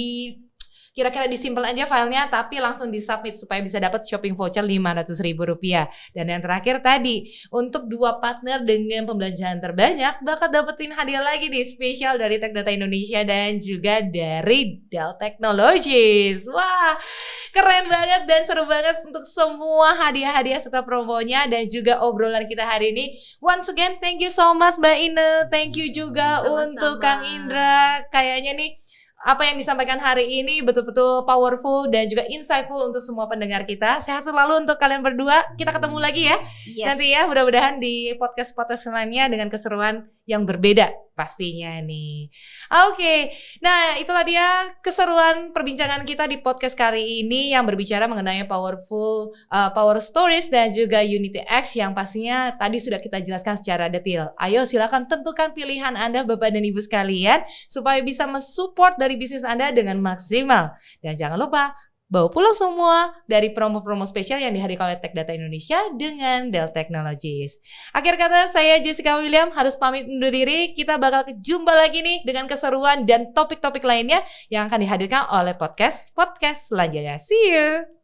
kira-kira disimpan aja filenya, tapi langsung disubmit supaya bisa dapat shopping voucher Rp500.000. Dan yang terakhir tadi, untuk 2 partner dengan pembelanjaan terbanyak bakal dapetin hadiah lagi nih spesial dari Tech Data Indonesia dan juga dari Dell Technologies. Wah, keren banget dan seru banget untuk semua hadiah-hadiah serta promonya dan juga obrolan kita hari ini. Once again, thank you so much Mbak Ine, thank you juga Sama-sama. untuk Kang Indra. Kayaknya nih apa yang disampaikan hari ini betul-betul powerful dan juga insightful untuk semua pendengar kita. Sehat selalu untuk kalian berdua. Kita ketemu lagi ya. Yes. Nanti ya mudah-mudahan di podcast-podcast lainnya dengan keseruan yang berbeda pastinya nih. Oke. Nah, itulah dia keseruan perbincangan kita di podcast kali ini yang berbicara mengenai power storage dan juga Unity X yang pastinya tadi sudah kita jelaskan secara detail. Ayo silakan tentukan pilihan Anda Bapak dan Ibu sekalian supaya bisa mensupport dari bisnis Anda dengan maksimal. Dan jangan lupa bawa pulang semua dari promo-promo spesial yang dihadirkan oleh Tech Data Indonesia dengan Dell Technologies. Akhir kata, saya Jessica William harus pamit undur diri. Kita bakal jumpa lagi nih dengan keseruan dan topik-topik lainnya yang akan dihadirkan oleh podcast selanjutnya. See you!